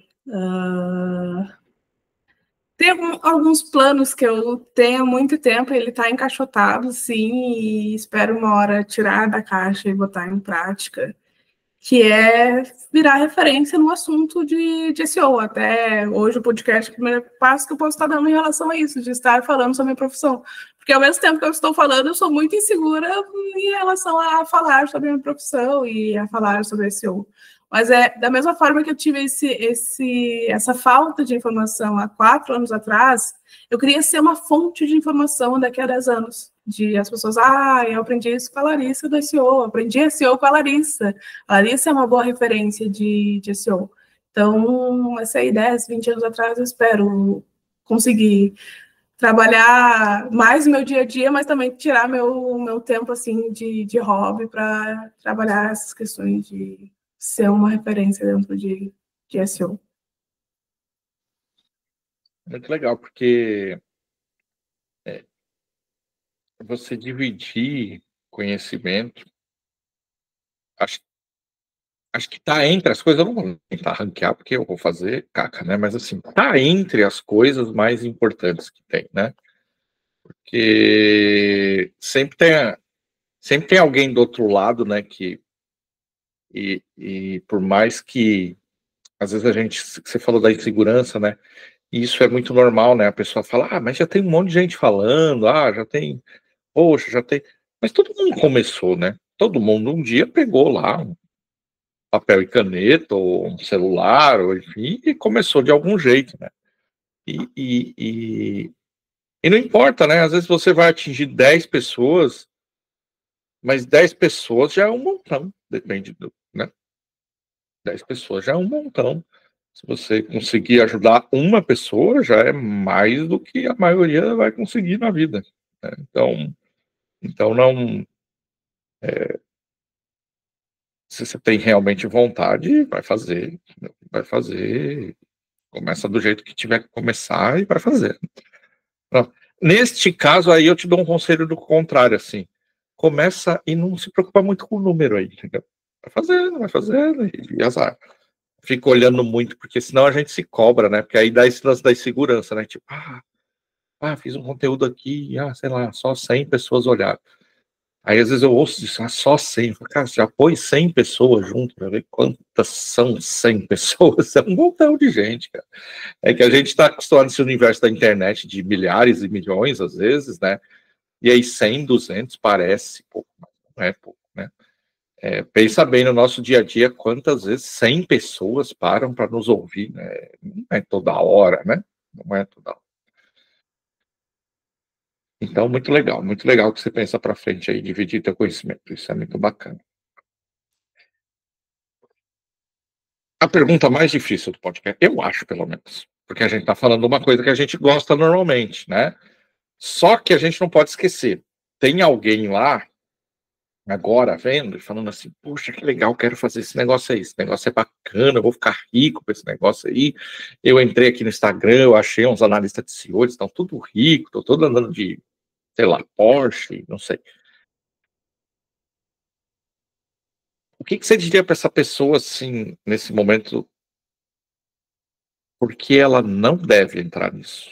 tem alguns planos que eu tenho há muito tempo, ele está encaixotado, sim, e espero uma hora tirar da caixa e botar em prática, que é virar referência no assunto de SEO. Até hoje o podcast é o primeiro passo que eu posso estar dando em relação a isso, de estar falando sobre a minha profissão. Porque ao mesmo tempo que eu estou falando, eu sou muito insegura em relação a falar sobre a minha profissão e a falar sobre SEO. Mas é da mesma forma que eu tive essa falta de informação há 4 anos atrás, eu queria ser uma fonte de informação daqui a 10 anos. De as pessoas, eu aprendi isso com a Larissa do SEO, aprendi SEO com a Larissa. A Larissa é uma boa referência de SEO. Então, essa aí, 10, 20 anos atrás, eu espero conseguir trabalhar mais no meu dia a dia, mas também tirar meu tempo assim de hobby para trabalhar essas questões de ser uma referência dentro de SEO. Muito legal, porque você dividir conhecimento, acho que está entre as coisas, eu não vou tentar ranquear, porque eu vou fazer caca, né? Mas assim, está entre as coisas mais importantes que tem, né? Porque sempre tem alguém do outro lado, né? E por mais que às vezes você falou da insegurança, né? E isso é muito normal, né? A pessoa fala, mas já tem um monte de gente falando, já tem, poxa, já tem. Mas todo mundo começou, né? Todo mundo um dia pegou lá um papel e caneta, ou um celular, ou enfim, e começou de algum jeito, né? E não importa, né? Às vezes você vai atingir 10 pessoas, mas 10 pessoas já é um montão, depende do, né? 10 pessoas já é um montão. Se você conseguir ajudar uma pessoa, já é mais do que a maioria vai conseguir na vida, né? Então não. Se você tem realmente vontade, vai fazer, começa do jeito que tiver que começar e vai fazer. Não. Neste caso aí eu te dou um conselho do contrário, assim, começa e não se preocupa muito com o número aí, entendeu? Vai fazendo e azar. Fica olhando muito, porque senão a gente se cobra, né? Porque aí dá esse lance da insegurança, né? Tipo, fiz um conteúdo aqui, sei lá, só 100 pessoas olharam. Aí às vezes eu ouço isso, só 100. Eu falo, cara, já põe 100 pessoas junto para ver quantas são 100 pessoas. É um montão de gente, cara. É que a gente está acostumado nesse universo da internet de milhares e milhões, às vezes, né? E aí 100, 200 parece pouco, mas não é pouco, né? Pensa bem no nosso dia a dia quantas vezes 100 pessoas param para nos ouvir, né? Não é toda hora, né? Não é toda hora. Então, muito legal que você pensa para frente aí, dividir teu conhecimento, isso é muito bacana. A pergunta mais difícil do podcast, eu acho, pelo menos, porque a gente está falando uma coisa que a gente gosta normalmente, né? Só que a gente não pode esquecer, tem alguém lá agora vendo e falando assim, poxa, que legal, quero fazer esse negócio é bacana, eu vou ficar rico com esse negócio aí. Eu entrei aqui no Instagram, eu achei uns analistas de SEO, eles estão tudo ricos, estão todos andando de, sei lá, Porsche, não sei. O que você diria para essa pessoa, assim, nesse momento, porque ela não deve entrar nisso?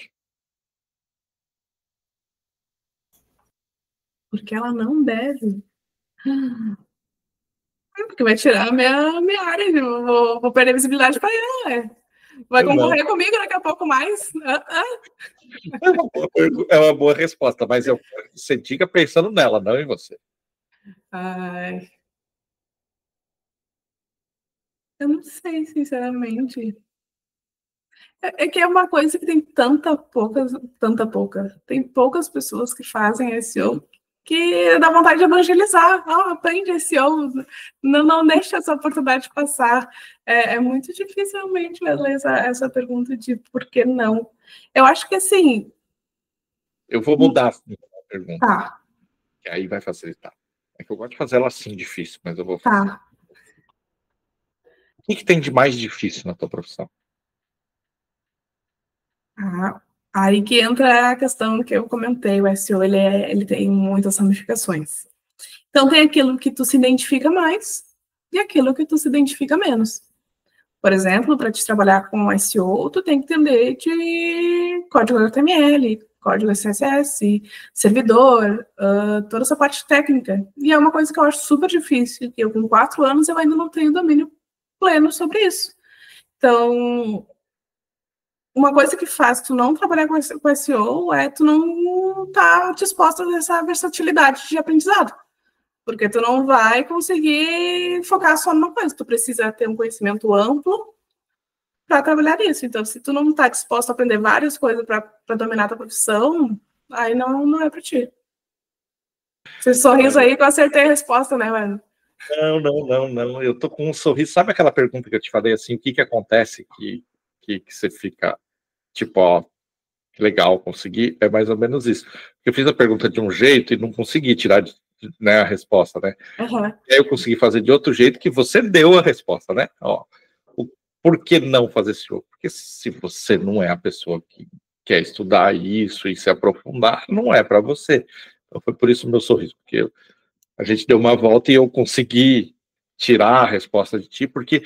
Porque ela não deve. Porque vai tirar a minha área, vou perder visibilidade para ela. Vai concorrer comigo daqui a pouco mais. É uma boa resposta, mas eu quero que você diga pensando nela, não em você. Eu não sei, sinceramente. É que é uma coisa que tem tem poucas pessoas que fazem SEO, que dá vontade de evangelizar. Aprende SEO, não deixa essa oportunidade passar. É muito dificilmente realmente ler essa pergunta de por que não. Eu acho que assim. Eu vou mudar a pergunta. Tá. Que aí vai facilitar. É que eu gosto de fazer ela assim difícil, mas eu vou fazer. Tá. O que tem de mais difícil na tua profissão? Aí que entra a questão que eu comentei, o SEO ele tem muitas ramificações. Então tem aquilo que tu se identifica mais e aquilo que tu se identifica menos. Por exemplo, para te trabalhar com SEO, tu tem que entender de código HTML, código CSS, servidor, toda essa parte técnica. E é uma coisa que eu acho super difícil, que eu com 4 anos eu ainda não tenho domínio pleno sobre isso. Então, uma coisa que faz tu não trabalhar com SEO é tu não estar disposta a essa versatilidade de aprendizado. Porque tu não vai conseguir focar só numa coisa. Tu precisa ter um conhecimento amplo para trabalhar isso. Então, se tu não está disposto a aprender várias coisas para dominar a tua profissão, aí não é para ti. Esse sorriso aí que eu acertei a resposta, né, mano? Não. Eu tô com um sorriso. Sabe aquela pergunta que eu te falei assim, o que acontece que você fica tipo, ó, que legal, consegui? É mais ou menos isso. Eu fiz a pergunta de um jeito e não consegui tirar né, a resposta, né? Uhum. E aí eu consegui fazer de outro jeito que você deu a resposta, né? Ó, por que não fazer esse jogo? Porque se você não é a pessoa que quer estudar isso e se aprofundar, não é para você. Então foi por isso o meu sorriso, porque a gente deu uma volta e eu consegui tirar a resposta de ti, porque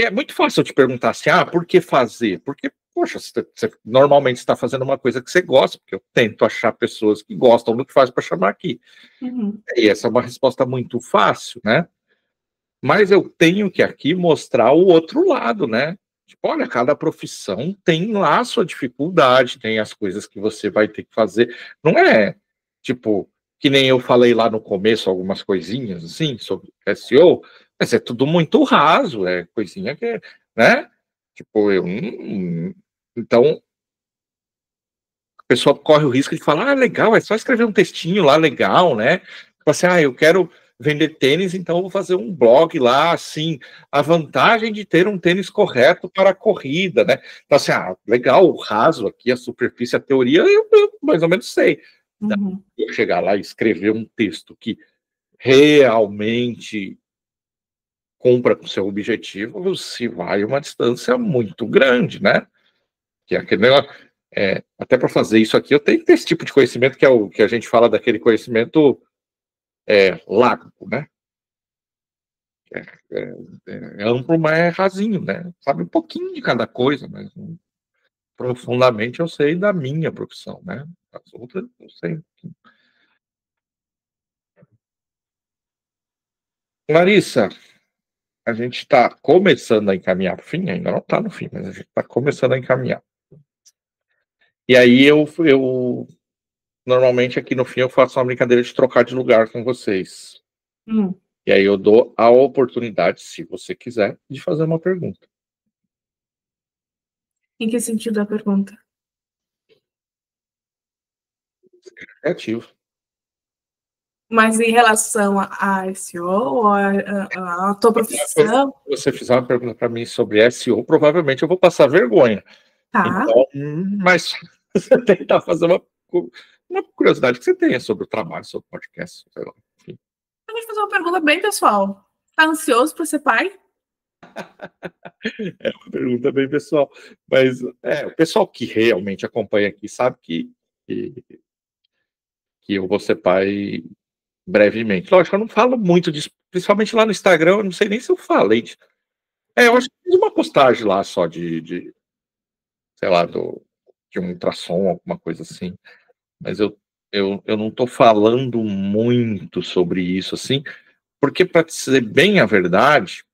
é muito fácil eu te perguntar assim, por que fazer? Porque, poxa, você normalmente está fazendo uma coisa que você gosta, porque eu tento achar pessoas que gostam do que faz para chamar aqui. Uhum. E essa é uma resposta muito fácil, né? Mas eu tenho que aqui mostrar o outro lado, né? Tipo, olha, cada profissão tem lá a sua dificuldade, tem as coisas que você vai ter que fazer. Não é, tipo, que nem eu falei lá no começo, algumas coisinhas, assim, sobre SEO, mas é tudo muito raso, é coisinha que, né? Tipo, então, a pessoa corre o risco de falar, legal, é só escrever um textinho lá, legal, né? Tipo assim, eu quero vender tênis, então eu vou fazer um blog lá, assim, a vantagem de ter um tênis correto para a corrida, né? Então, assim, legal, o raso aqui, a superfície, a teoria, eu mais ou menos sei. Uhum. Eu chegar lá e escrever um texto que realmente cumpra com o seu objetivo, você vai uma distância muito grande, né? Que é aquele negócio, até para fazer isso aqui, eu tenho que ter esse tipo de conhecimento, que é o que a gente fala daquele conhecimento largo, né? É amplo, mas é rasinho, né? Sabe um pouquinho de cada coisa, mas profundamente eu sei da minha profissão, né? As outras eu sei. Larissa, a gente está começando a encaminhar para o fim, ainda não está no fim, mas a gente está começando a encaminhar. E aí eu normalmente aqui no fim eu faço uma brincadeira de trocar de lugar com vocês. E aí eu dou a oportunidade, se você quiser, de fazer uma pergunta. Em que sentido a pergunta? Criativo. Mas em relação a SEO, ou a tua profissão? Se você fizer uma pergunta para mim sobre SEO, provavelmente eu vou passar vergonha. Tá. Então, mas você tentar fazer uma curiosidade que você tenha sobre o trabalho, sobre o podcast, sei lá. Enfim. Eu vou fazer uma pergunta bem pessoal. Tá ansioso para ser pai? É uma pergunta bem pessoal. Mas o pessoal que realmente acompanha aqui sabe que eu vou ser pai brevemente. Lógico, eu não falo muito disso, principalmente lá no Instagram, eu não sei nem se eu falei. Eu acho que fiz uma postagem lá só de sei lá, de um ultrassom, alguma coisa assim. Mas eu não estou falando muito sobre isso, assim, porque, para dizer bem a verdade,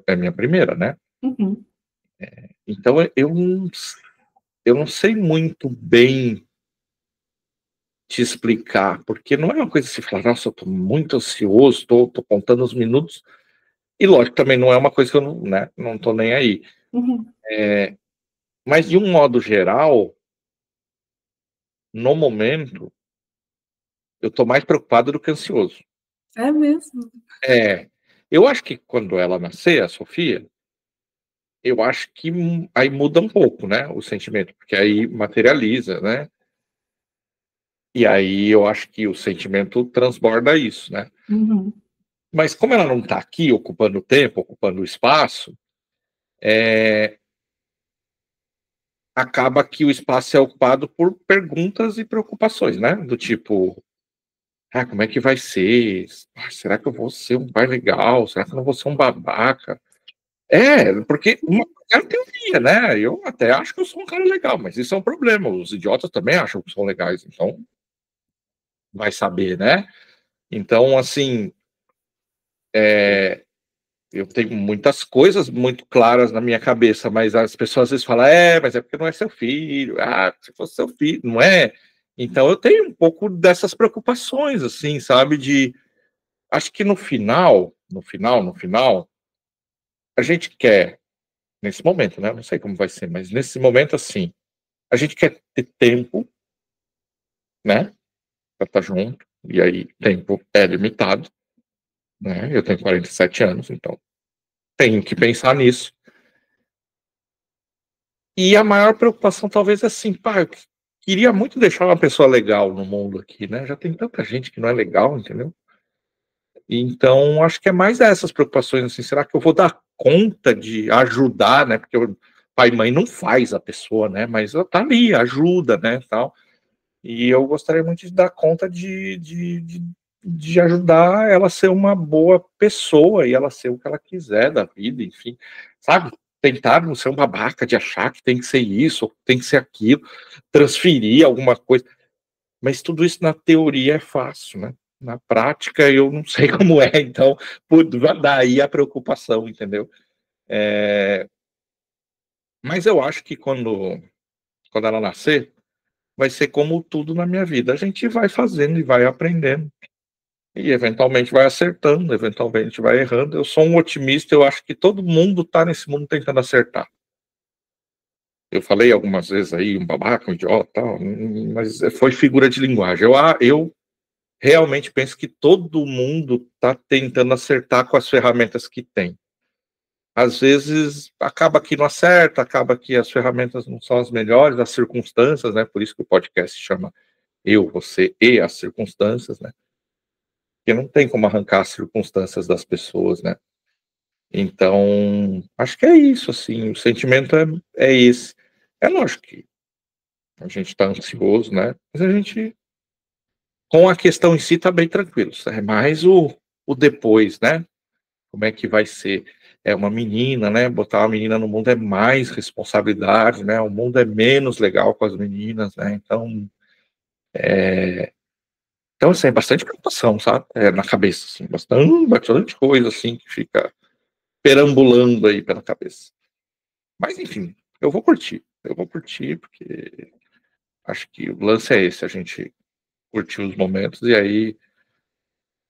é minha primeira, né? Uhum. Então, eu não sei muito bem te explicar, porque não é uma coisa assim, falar, nossa, eu estou muito ansioso, estou contando os minutos, e lógico, também não é uma coisa que eu não estou nem aí. Uhum. Mas, de um modo geral, no momento, eu tô mais preocupado do que ansioso. É mesmo? Eu acho que quando ela nascer, a Sofia, eu acho que aí muda um pouco, né, o sentimento, porque aí materializa, né? E aí eu acho que o sentimento transborda isso, né? Uhum. Mas como ela não está aqui ocupando o tempo, ocupando o espaço, acaba que o espaço é ocupado por perguntas e preocupações, né? Do tipo, como é que vai ser? Será que eu vou ser um pai legal? Será que eu não vou ser um babaca? Porque é uma teoria, né? Eu até acho que eu sou um cara legal, mas isso é um problema. Os idiotas também acham que são legais, então vai saber, né? Então, assim, eu tenho muitas coisas muito claras na minha cabeça, mas as pessoas às vezes falam, mas é porque não é seu filho, se fosse seu filho, não é? Então eu tenho um pouco dessas preocupações, assim, sabe, acho que no final, a gente quer, nesse momento, né, não sei como vai ser, mas nesse momento, assim, a gente quer ter tempo, né, pra estar junto, e aí tempo é limitado, né, eu tenho 47 anos, então tenho que pensar nisso. E a maior preocupação talvez é assim, eu queria muito deixar uma pessoa legal no mundo aqui, né? Já tem tanta gente que não é legal, entendeu? Então, acho que é mais essas preocupações, assim, será que eu vou dar conta de ajudar, né? Porque o pai e mãe não faz a pessoa, né? Mas ela tá ali, ajuda, né, tal. E eu gostaria muito de dar conta de ajudar ela a ser uma boa pessoa e ela ser o que ela quiser da vida, enfim, sabe? Tentar não ser um babaca de achar que tem que ser isso, ou tem que ser aquilo, transferir alguma coisa. Mas tudo isso na teoria é fácil, né? Na prática eu não sei como é, então daí a preocupação, entendeu? Mas eu acho que quando ela nascer, vai ser como tudo na minha vida. A gente vai fazendo e vai aprendendo. E eventualmente vai acertando, eventualmente vai errando. Eu sou um otimista, eu acho que todo mundo está nesse mundo tentando acertar. Eu falei algumas vezes aí, um babaca, um idiota, tal, mas foi figura de linguagem. Eu realmente penso que todo mundo está tentando acertar com as ferramentas que tem. Às vezes acaba que não acerta, acaba que as ferramentas não são as melhores, as circunstâncias, né? Por isso que o podcast chama Eu, Você e as Circunstâncias, né? Porque não tem como arrancar as circunstâncias das pessoas, né? Então, acho que é isso, assim, o sentimento é esse. É lógico que a gente está ansioso, né? Mas a gente, com a questão em si, está bem tranquilo. É mais o depois, né? Como é que vai ser? É uma menina, né? Botar uma menina no mundo é mais responsabilidade, né? O mundo é menos legal com as meninas, né? Então assim, é bastante preocupação, sabe? Na cabeça, assim, bastante coisa, assim, que fica perambulando aí pela cabeça. Mas, enfim, eu vou curtir, porque acho que o lance é esse, a gente curtir os momentos, e aí,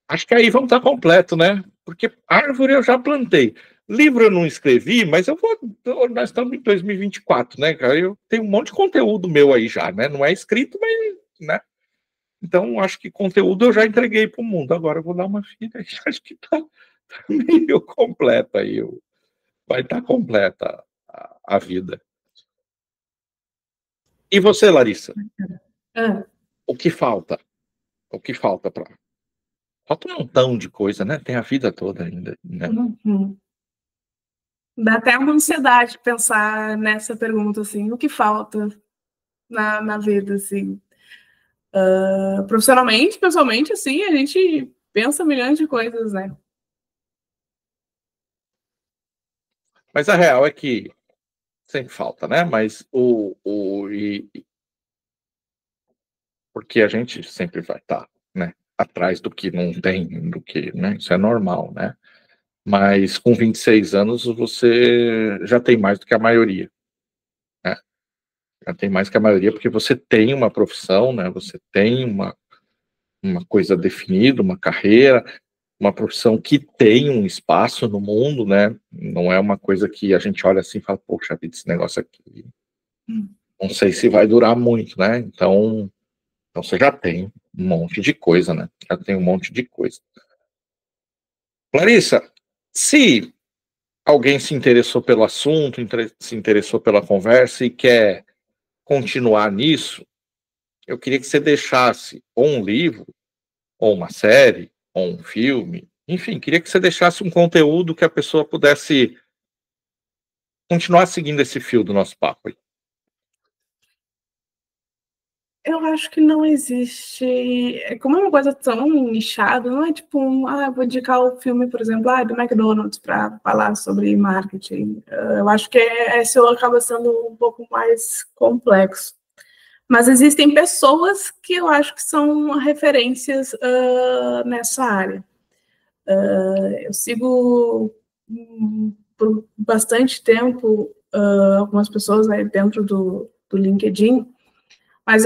acho que aí vamos estar completo, né? Porque árvore eu já plantei. Livro eu não escrevi, mas nós estamos em 2024, né, cara? Eu tenho um monte de conteúdo meu aí já, né? Não é escrito, mas, né? Então, acho que conteúdo eu já entreguei para o mundo. Agora eu vou dar uma vida e acho que tá meio completa aí. Vai estar completa a vida. E você, Larissa? Ah, O que falta? O que falta para. Falta um montão de coisa, né? Tem a vida toda ainda, né? uhum. Dá até uma ansiedade pensar nessa pergunta, assim, o que falta na vida, assim. Profissionalmente, pessoalmente, assim, a gente pensa milhões de coisas, né? Mas a real é que sempre falta, né? Mas porque a gente sempre vai estar, né? Atrás do que não tem, do que, né? Isso é normal, né? Mas com 26 anos você já tem mais do que a maioria, né? Já tem mais que a maioria porque você tem uma profissão, né? Você tem uma coisa definida, uma carreira, uma profissão que tem um espaço no mundo, né? Não é uma coisa que a gente olha assim e fala, poxa vida, esse negócio aqui, não sei se vai durar muito, né? Então você já tem. um monte de coisa, né? Já tem um monte de coisa. Larissa, se alguém se interessou pelo assunto, se interessou pela conversa e quer continuar nisso, eu queria que você deixasse ou um livro, ou uma série, ou um filme, enfim, queria que você deixasse um conteúdo que a pessoa pudesse continuar seguindo esse fio do nosso papo aí. Eu acho que não existe. Como é uma coisa tão nichada, não é tipo vou indicar o filme, por exemplo, do McDonald's para falar sobre marketing. Eu acho que esse acaba sendo um pouco mais complexo. Mas existem pessoas que eu acho que são referências nessa área. Eu sigo por bastante tempo algumas pessoas aí dentro do LinkedIn, mas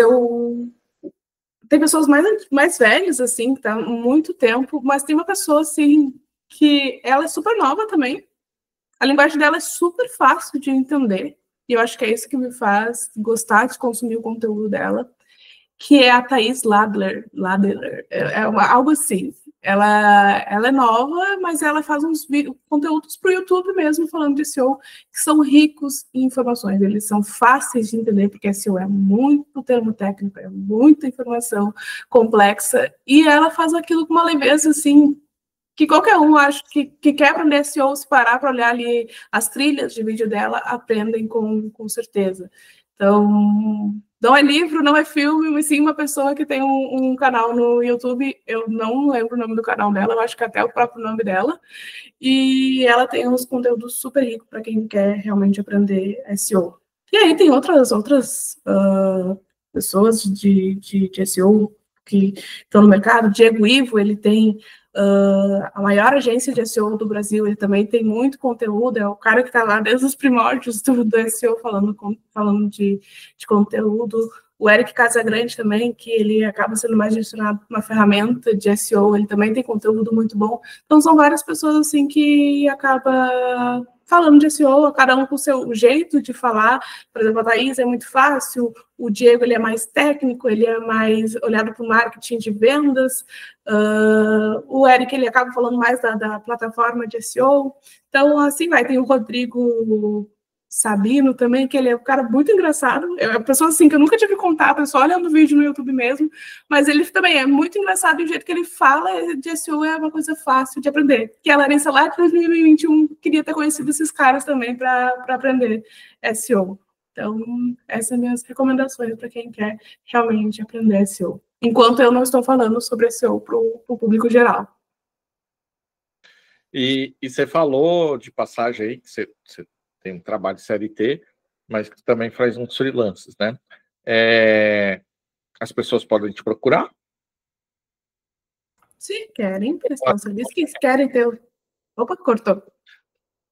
tem pessoas mais velhas, assim, que tá há muito tempo, mas tem uma pessoa, assim, que ela é super nova também. A linguagem dela é super fácil de entender. E eu acho que é isso que me faz gostar de consumir o conteúdo dela, que é a Thaís Ladler. Algo assim. Ela é nova, mas ela faz uns conteúdos para o YouTube mesmo, falando de SEO, que são ricos em informações. Eles são fáceis de entender, porque SEO é muito termo técnico, é muita informação complexa, e ela faz aquilo com uma leveza, assim, que qualquer um, acho que quer aprender SEO, se parar para olhar ali as trilhas de vídeo dela, aprendem com certeza. Então, não é livro, não é filme, mas sim uma pessoa que tem um canal no YouTube. Eu não lembro o nome do canal dela, eu acho que até o próprio nome dela. E ela tem uns conteúdos super ricos para quem quer realmente aprender SEO. E aí tem outras pessoas de SEO que estão no mercado. Diego Ivo, ele tem a maior agência de SEO do Brasil, ele também tem muito conteúdo, é o cara que está lá desde os primórdios do SEO falando de conteúdo. O Eric Casagrande também, que ele acaba sendo mais gestionado por uma ferramenta de SEO, ele também tem conteúdo muito bom. Então, são várias pessoas assim que acaba falando de SEO, cada um com o seu jeito de falar. Por exemplo, a Thaís é muito fácil, o Diego ele é mais técnico, ele é mais olhado para o marketing de vendas, o Eric ele acaba falando mais da plataforma de SEO. Então, assim vai. Tem o Rodrigo Sabino também, que ele é um cara muito engraçado. É uma pessoa assim que eu nunca tive contato, é só olhando vídeo no YouTube mesmo, mas ele também é muito engraçado e o jeito que ele fala de SEO é uma coisa fácil de aprender. Que a Larissa lá de 2021 queria ter conhecido esses caras também para aprender SEO. Então, essas são minhas recomendações para quem quer realmente aprender SEO. Enquanto eu não estou falando sobre SEO para o público geral. E você falou de passagem aí, que você tem um trabalho de CLT, mas que também faz uns freelances, né? As pessoas podem te procurar? Se querem, se querem ter... Opa, cortou.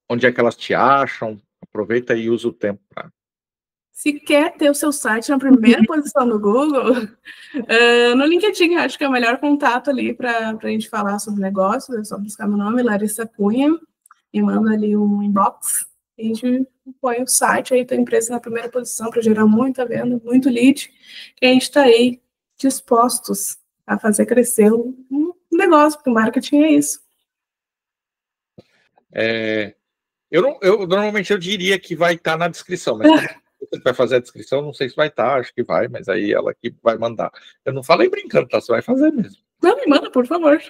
Onde é que elas te acham? Aproveita e usa o tempo para... Se quer ter o seu site na primeira posição no Google, no LinkedIn, acho que é o melhor contato ali para a gente falar sobre negócios. É só buscar meu nome, Larissa Cunha, e manda ali um inbox. A gente põe o site aí, tua empresa na primeira posição para gerar muita venda, muito lead. E a gente está aí dispostos a fazer crescer um negócio, porque o marketing é isso. Normalmente eu diria que vai estar na descrição, mas você vai fazer a descrição, não sei se vai estar, acho que vai, mas aí ela que vai mandar. Eu não falei brincando, tá? Você vai fazer mesmo. Não, me manda, por favor.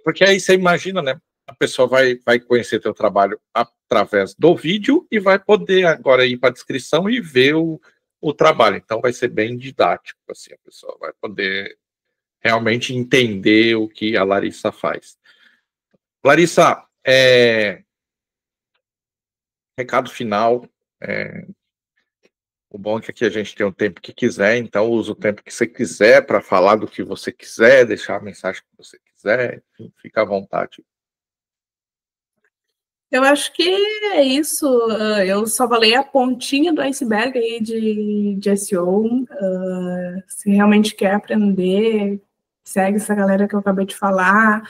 Porque aí você imagina, né? A pessoa vai conhecer teu trabalho através do vídeo e vai poder agora ir para a descrição e ver o trabalho. Então vai ser bem didático, assim, a pessoa vai poder realmente entender o que a Larissa faz. Larissa, recado final. O bom é que aqui a gente tem o tempo que quiser, então usa o tempo que você quiser para falar do que você quiser, deixar a mensagem que você quiser, enfim, fica à vontade. Eu acho que é isso. Eu só falei a pontinha do iceberg aí de SEO. Se realmente quer aprender, segue essa galera que eu acabei de falar.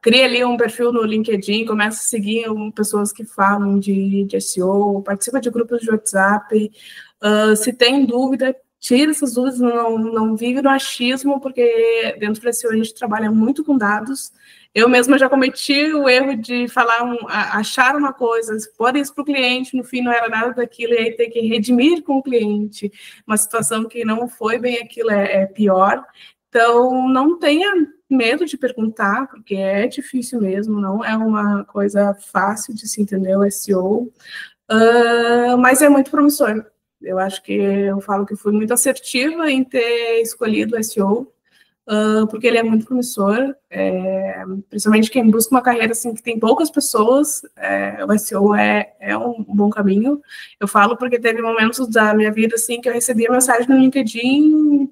Cria ali um perfil no LinkedIn, começa a seguir pessoas que falam de SEO, participa de grupos de WhatsApp. Se tem dúvida, tira essas dúvidas, não vive no achismo, porque dentro do SEO a gente trabalha muito com dados. Eu mesma já cometi o erro de achar uma coisa, expor isso para o cliente, no fim não era nada daquilo, e aí ter que redimir com o cliente uma situação que não foi bem aquilo, é pior. Então, não tenha medo de perguntar, porque é difícil mesmo, não é uma coisa fácil de se entender o SEO, mas é muito promissor. Eu acho que eu falo que fui muito assertiva em ter escolhido o SEO, porque ele é muito promissor, principalmente quem busca uma carreira assim, que tem poucas pessoas, o SEO é um bom caminho. Eu falo porque teve momentos da minha vida assim, que eu recebia mensagem no LinkedIn,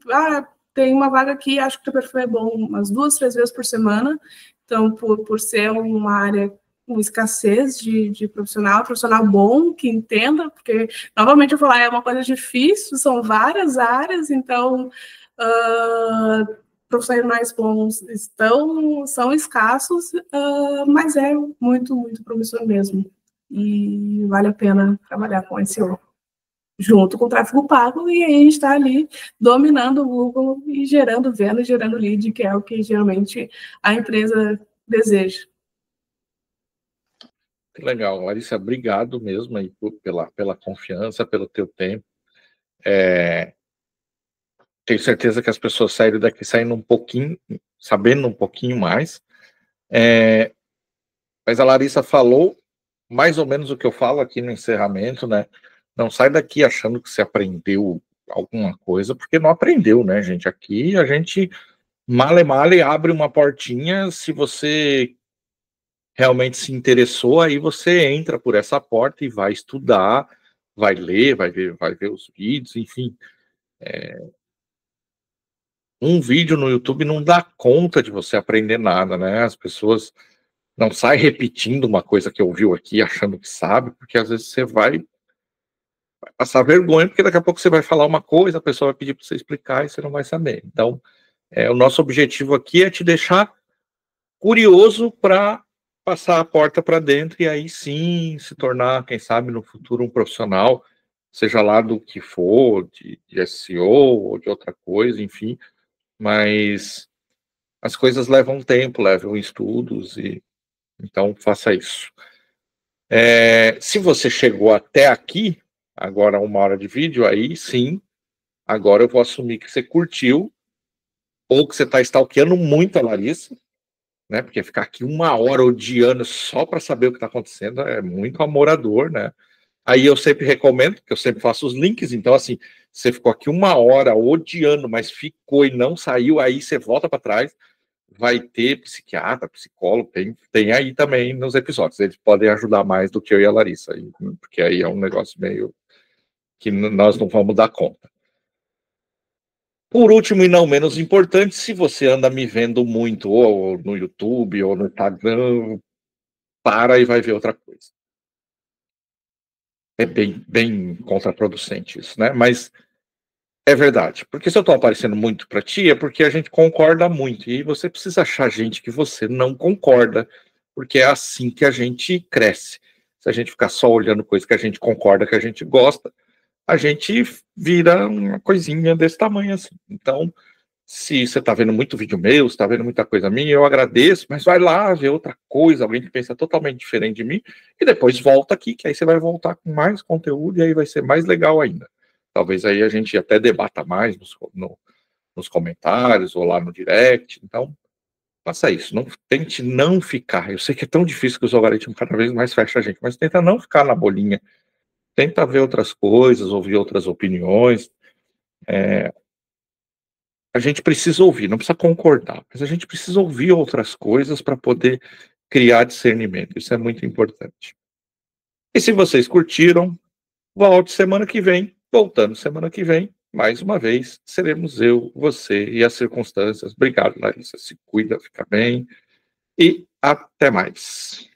tem uma vaga aqui, acho que o teu perfil é bom, umas 2, 3 vezes por semana. Então, por ser uma área com escassez de profissional bom, que entenda, porque, novamente, eu falar, é uma coisa difícil, são várias áreas, então, profissionais bons são escassos, mas é muito, muito promissor mesmo. E vale a pena trabalhar com SEO. Junto com o tráfego pago, e aí a gente está ali dominando o Google e gerando venda, gerando lead, que é o que geralmente a empresa deseja. Legal, Larissa, obrigado mesmo aí pela confiança, pelo teu tempo. Tenho certeza que as pessoas saíram daqui saindo um pouquinho, sabendo um pouquinho mais. Mas a Larissa falou mais ou menos o que eu falo aqui no encerramento, né? Não sai daqui achando que você aprendeu alguma coisa, porque não aprendeu, né, gente? Aqui a gente male abre uma portinha, se você realmente se interessou, aí você entra por essa porta e vai estudar, vai ler, vai ver os vídeos, enfim. Um vídeo no YouTube não dá conta de você aprender nada, né? As pessoas não saem repetindo uma coisa que ouviu aqui, achando que sabe, porque às vezes você vai passar vergonha, porque daqui a pouco você vai falar uma coisa, a pessoa vai pedir para você explicar e você não vai saber. Então, o nosso objetivo aqui é te deixar curioso para passar a porta para dentro e aí sim se tornar, quem sabe, no futuro um profissional, seja lá do que for, de SEO ou de outra coisa, enfim, mas as coisas levam tempo, levam estudos, e então faça isso. Se você chegou até aqui, agora 1 hora de vídeo, aí sim, agora eu vou assumir que você curtiu, ou que você está stalkeando muito a Larissa, né? Porque ficar aqui 1 hora odiando só para saber o que está acontecendo é muito amorador, né? Aí eu sempre recomendo, que eu sempre faço os links, então assim, você ficou aqui 1 hora odiando, mas ficou e não saiu, aí você volta para trás, vai ter psiquiatra, psicólogo, tem aí também nos episódios, eles podem ajudar mais do que eu e a Larissa, porque aí é um negócio meio que nós não vamos dar conta. Por último e não menos importante, se você anda me vendo muito ou no YouTube ou no Instagram, para e vai ver outra coisa. É bem contraproducente isso, né? Mas é verdade. Porque se eu estou aparecendo muito para ti, é porque a gente concorda muito. E você precisa achar gente que você não concorda, porque é assim que a gente cresce. Se a gente ficar só olhando coisa que a gente concorda, que a gente gosta, a gente vira uma coisinha desse tamanho assim. Então, se você está vendo muito vídeo meu, você está vendo muita coisa minha, eu agradeço, mas vai lá ver outra coisa, alguém que pensa totalmente diferente de mim, e depois volta aqui, que aí você vai voltar com mais conteúdo, e aí vai ser mais legal ainda. Talvez aí a gente até debata mais nos comentários, ou lá no direct, então faça isso, tente não ficar, eu sei que é tão difícil que os algoritmos cada vez mais fecham a gente, mas tenta não ficar na bolinha, tenta ver outras coisas, ouvir outras opiniões, a gente precisa ouvir, não precisa concordar, mas a gente precisa ouvir outras coisas para poder criar discernimento. Isso é muito importante. E se vocês curtiram, volte semana que vem. Voltando semana que vem, mais uma vez, seremos eu, você e as circunstâncias. Obrigado, Larissa. Se cuida, fica bem. E até mais.